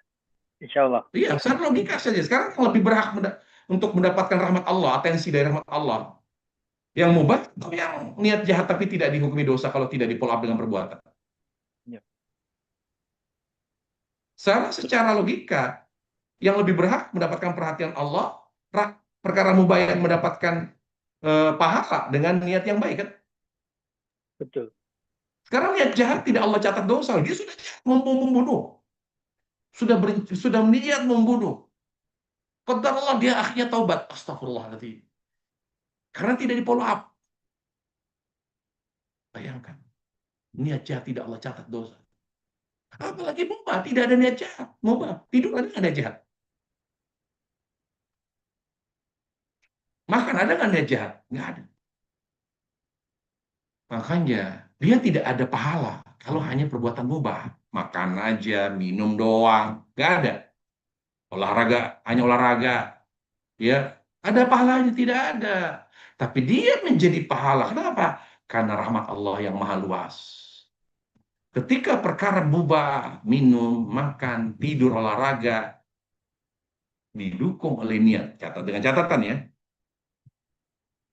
insya Allah. Iya, secara logika saja. Sekarang lebih berhak untuk mendapatkan rahmat Allah, atensi dari rahmat Allah. Yang mubah atau yang niat jahat tapi tidak dihukumi dosa kalau tidak di-follow up dengan perbuatan? Ya. Secara logika, yang lebih berhak mendapatkan perhatian Allah, perkara mubah yang mendapatkan pahala dengan niat yang baik kan? Betul. Sekarang niat jahat tidak Allah catat dosa, dia sudah jahat, membunuh. sudah niat membunuh. Qadarullah dia akhirnya taubat. Astagfirullahaladzim. Karena tidak di follow up. Bayangkan, niat jahat tidak Allah catat dosa. Apalagi mubah, tidak ada niat jahat. Mubah, tidur ada nggak niat jahat? Makan ada nggak niat jahat? Nggak ada. Makanya dia tidak ada pahala kalau hanya perbuatan mubah. Makan aja, minum doang, nggak ada. Olahraga, hanya olahraga. Ya, ada pahalanya? Tidak ada. Tapi dia menjadi pahala. Kenapa? Karena rahmat Allah yang maha luas. Ketika perkara mubah, minum, makan, tidur, olahraga, didukung oleh niat. Dengan catatan ya,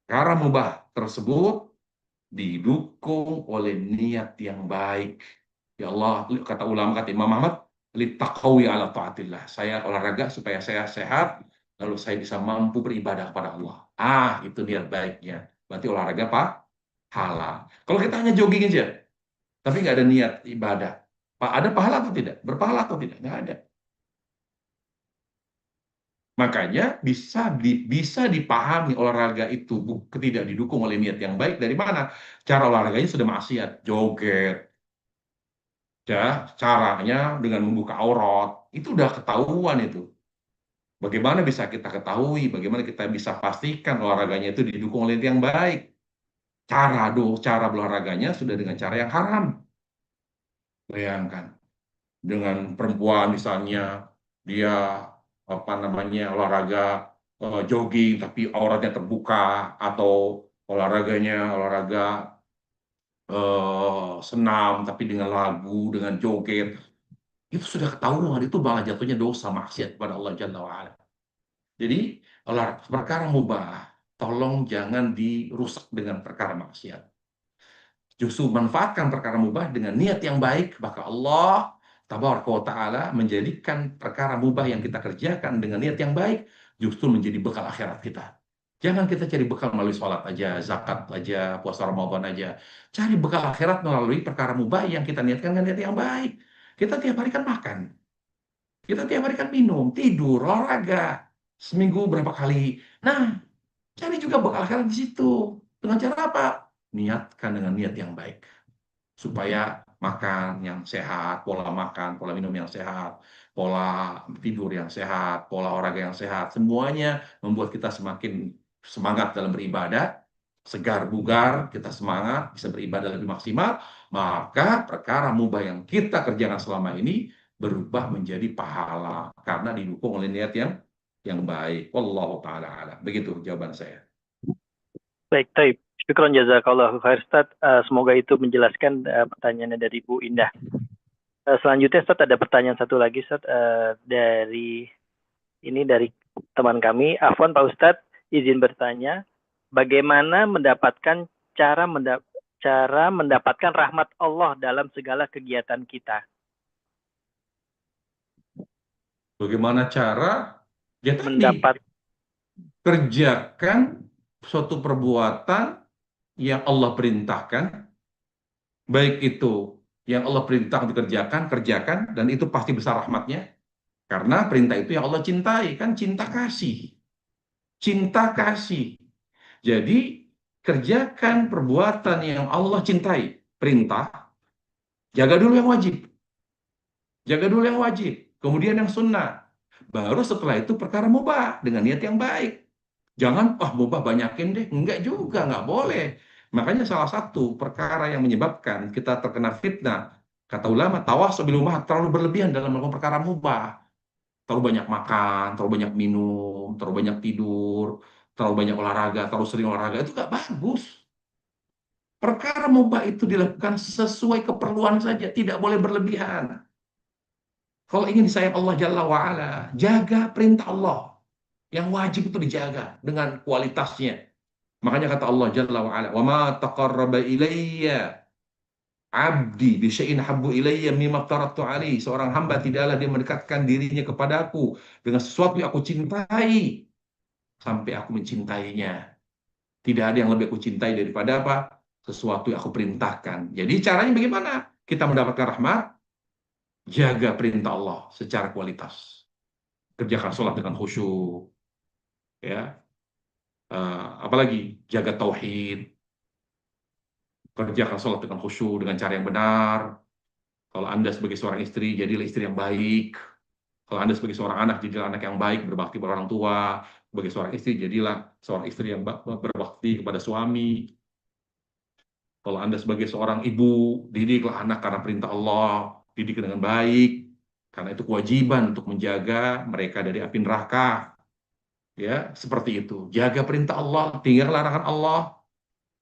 perkara mubah tersebut didukung oleh niat yang baik. Ya Allah, kata ulama, kata Imam Ahmad, litaqawi ala taatillah. Saya olahraga supaya saya sehat, lalu saya bisa mampu beribadah kepada Allah. Itu niat baiknya. Berarti olahraga apa? Halal. Kalau kita hanya jogging aja, tapi nggak ada niat ibadah, ada pahala atau tidak? Berpahala atau tidak? Nggak ada. Makanya bisa dipahami olahraga itu tidak didukung oleh niat yang baik dari mana? Cara olahraganya sudah maksiat, joget, ya, caranya dengan membuka aurat, itu udah ketahuan itu. Bagaimana bisa kita ketahui? Bagaimana kita bisa pastikan olahraganya itu didukung oleh niat yang baik? Cara berolahraganya sudah dengan cara yang haram. Bayangkan, dengan perempuan misalnya dia apa namanya olahraga jogging tapi auratnya terbuka, atau olahraga senam tapi dengan lagu, dengan joget, itu sudah ketahuan, itu malah jatuhnya dosa maksiat kepada Allah Jalla wa'ala. Jadi perkara mubah tolong jangan dirusak dengan perkara maksiat. Justru manfaatkan perkara mubah dengan niat yang baik, maka Allah Tabaraka wa Ta'ala menjadikan perkara mubah yang kita kerjakan dengan niat yang baik justru menjadi bekal akhirat kita. Jangan kita cari bekal melalui sholat aja, zakat aja, puasa Ramadan aja. Cari bekal akhirat melalui perkara mubah yang kita niatkan dengan niat yang baik. Kita tiap hari kan makan. Kita tiap hari kan minum, tidur, olahraga. Seminggu berapa kali. Nah, cari juga bekal akhirat di situ. Dengan cara apa? Niatkan dengan niat yang baik. Supaya makan yang sehat, pola makan, pola minum yang sehat, pola tidur yang sehat, pola olahraga yang sehat, semuanya membuat kita semakin semangat dalam beribadah, segar bugar, kita semangat, bisa beribadah lebih maksimal, maka perkara mubah yang kita kerjakan selama ini berubah menjadi pahala karena didukung oleh niat yang baik. Wallahu taala alam. Begitu jawaban saya. Baik, Taib. Syukron jazakallahu khair, Ustaz. Semoga itu menjelaskan pertanyaannya dari Bu Indah. Selanjutnya, Ustaz, ada pertanyaan satu lagi, Ustaz, dari teman kami. Afwan, Pak Ustaz, izin bertanya, bagaimana mendapatkan cara mendapatkan rahmat Allah dalam segala kegiatan kita? Bagaimana cara? Ya tadi, kerjakan suatu perbuatan yang Allah perintahkan, baik itu yang Allah perintah dikerjakan, kerjakan, dan itu pasti besar rahmatnya, karena perintah itu yang Allah cintai, kan cinta kasih. Cinta kasih. Jadi, kerjakan perbuatan yang Allah cintai, perintah, jaga dulu yang wajib. Jaga dulu yang wajib, kemudian yang sunnah. Baru setelah itu perkara mubah dengan niat yang baik. Jangan, mubah banyakin deh. Enggak juga, enggak boleh. Makanya salah satu perkara yang menyebabkan kita terkena fitnah, kata ulama, tawasul bil ummahat, terlalu berlebihan dalam melakukan perkara mubah. Terlalu banyak makan, terlalu banyak minum, terlalu banyak tidur, terlalu banyak olahraga, terlalu sering olahraga, itu enggak bagus. Perkara mubah itu dilakukan sesuai keperluan saja, tidak boleh berlebihan. Kalau ingin disayang Allah Jalla wa'ala, jaga perintah Allah. Yang wajib itu dijaga dengan kualitasnya. Makanya kata Allah Jalla wa'ala, wa ma taqarraba ilayya abdi bisyai'in habbu ilayya mimma aftaratu alaihi. Seorang hamba tidaklah dia mendekatkan dirinya kepadaku dengan sesuatu yang aku cintai sampai aku mencintainya. Tidak ada yang lebih aku cintai daripada apa? Sesuatu yang aku perintahkan. Jadi caranya bagaimana? Kita mendapatkan rahmat, jaga perintah Allah secara kualitas. Kerjakan sholat dengan khusyuk, ya. Apalagi jaga tauhid, kerjakan sholat dengan khusyuk, dengan cara yang benar. Kalau Anda sebagai seorang istri, jadilah istri yang baik. Kalau Anda sebagai seorang anak, jadilah anak yang baik, berbakti pada orang tua. Sebagai seorang istri, jadilah seorang istri yang berbakti kepada suami. Kalau Anda sebagai seorang ibu, didiklah anak karena perintah Allah, didik dengan baik. Karena itu kewajiban untuk menjaga mereka dari api neraka. Ya, seperti itu. Jaga perintah Allah, tinggal larangan Allah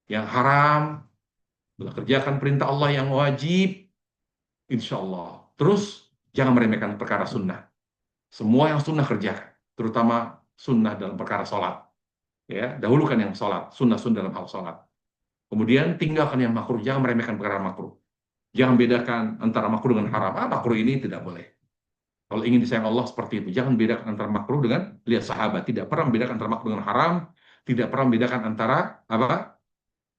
yang haram, kerjakan perintah Allah yang wajib, insya Allah. Terus, jangan meremehkan perkara sunnah. Semua yang sunnah kerjakan, terutama sunnah dalam perkara sholat. Ya, dahulukan yang sholat, sunnah-sunnah dalam hal sholat. Kemudian tinggalkan yang makruh, jangan meremehkan perkara makruh. Jangan bedakan antara makruh dengan haram. Makruh ini tidak boleh. Kalau ingin disayang Allah seperti itu, jangan bedakan antara makruh dengan, lihat sahabat, tidak pernah membedakan antara makruh dengan haram, tidak pernah membedakan antara apa?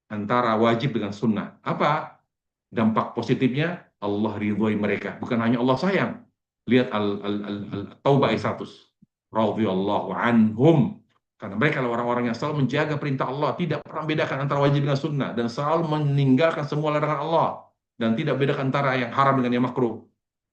Antara wajib dengan sunnah. Apa dampak positifnya? Allah ridhoi mereka. Bukan hanya Allah sayang. Lihat Taubah ayat 100. Radhiyallahu anhum. Karena mereka adalah orang-orang yang selalu menjaga perintah Allah, tidak pernah membedakan antara wajib dengan sunnah, dan selalu meninggalkan semua larangan Allah, dan tidak bedakan antara yang haram dengan yang makruh.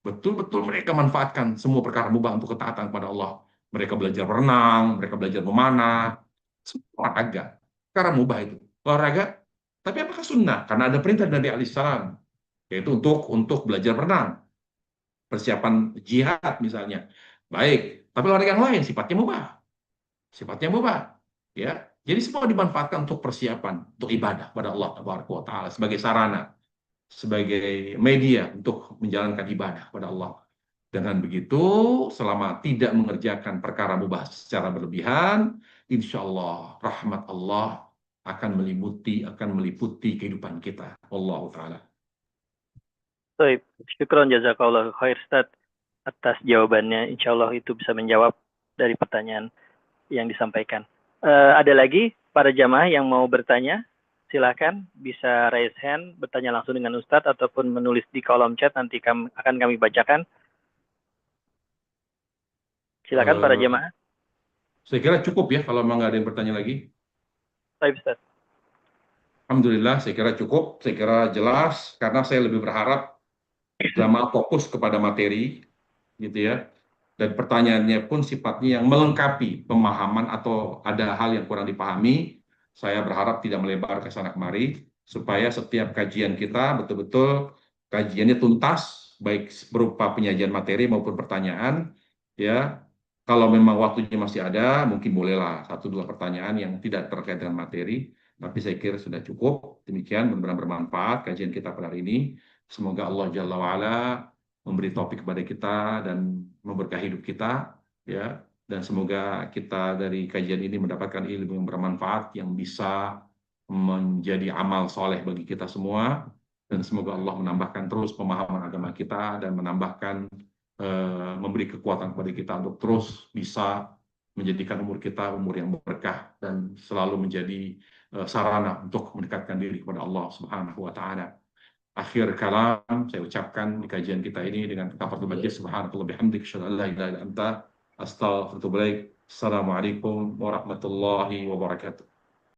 Betul-betul mereka manfaatkan semua perkara mubah untuk ketaatan kepada Allah. Mereka belajar berenang, mereka belajar memanah, semua olahraga. Perkara mubah itu. Olahraga, tapi apakah sunnah? Karena ada perintah dari alaihissalam, yaitu untuk belajar berenang, persiapan jihad misalnya. Baik, tapi olahraga yang lain sifatnya mubah, ya. Jadi semua dimanfaatkan untuk persiapan, untuk ibadah pada Allah Taala sebagai sarana, sebagai media untuk menjalankan ibadah pada Allah. Dengan begitu, selama tidak mengerjakan perkara mubah secara berlebihan, insya Allah rahmat Allah akan meliputi kehidupan kita. Wallahu taala. Baik, syukron jazakallahu khair Ustaz atas jawabannya. Insya Allah itu bisa menjawab dari pertanyaan yang disampaikan. Ada lagi para jamaah yang mau bertanya? Silakan bisa raise hand, bertanya langsung dengan Ustadz ataupun menulis di kolom chat, nanti akan kami bacakan. Silakan para jamaah. Saya kira cukup ya kalau memang nggak ada yang bertanya lagi. Baik Ustadz. Alhamdulillah, saya kira cukup, saya kira jelas, karena saya lebih berharap jamaah fokus kepada materi, gitu ya. Dan pertanyaannya pun sifatnya yang melengkapi pemahaman atau ada hal yang kurang dipahami. Saya berharap tidak melebar ke sana kemari, supaya setiap kajian kita betul-betul kajiannya tuntas, baik berupa penyajian materi maupun pertanyaan. Ya, kalau memang waktunya masih ada, mungkin bolehlah 1-2 pertanyaan yang tidak terkait dengan materi. Tapi saya kira sudah cukup. Demikian, benar-benar bermanfaat kajian kita pada hari ini. Semoga Allah Jalla wa'ala memberi topik kepada kita dan memberkahi hidup kita, ya. Dan semoga kita dari kajian ini mendapatkan ilmu yang bermanfaat yang bisa menjadi amal soleh bagi kita semua. Dan semoga Allah menambahkan terus pemahaman agama kita dan menambahkan memberi kekuatan kepada kita untuk terus bisa menjadikan umur kita umur yang berkah dan selalu menjadi sarana untuk mendekatkan diri kepada Allah Subhanahu wa taala. Akhir kalam saya ucapkan di kajian kita ini dengan kafaratul majlis, subhanakallah bihamdik, asyhadu an la ilaha illa anta, astaghfiruka wa atubu ilaik. Assalamualaikum warahmatullahi wabarakatuh.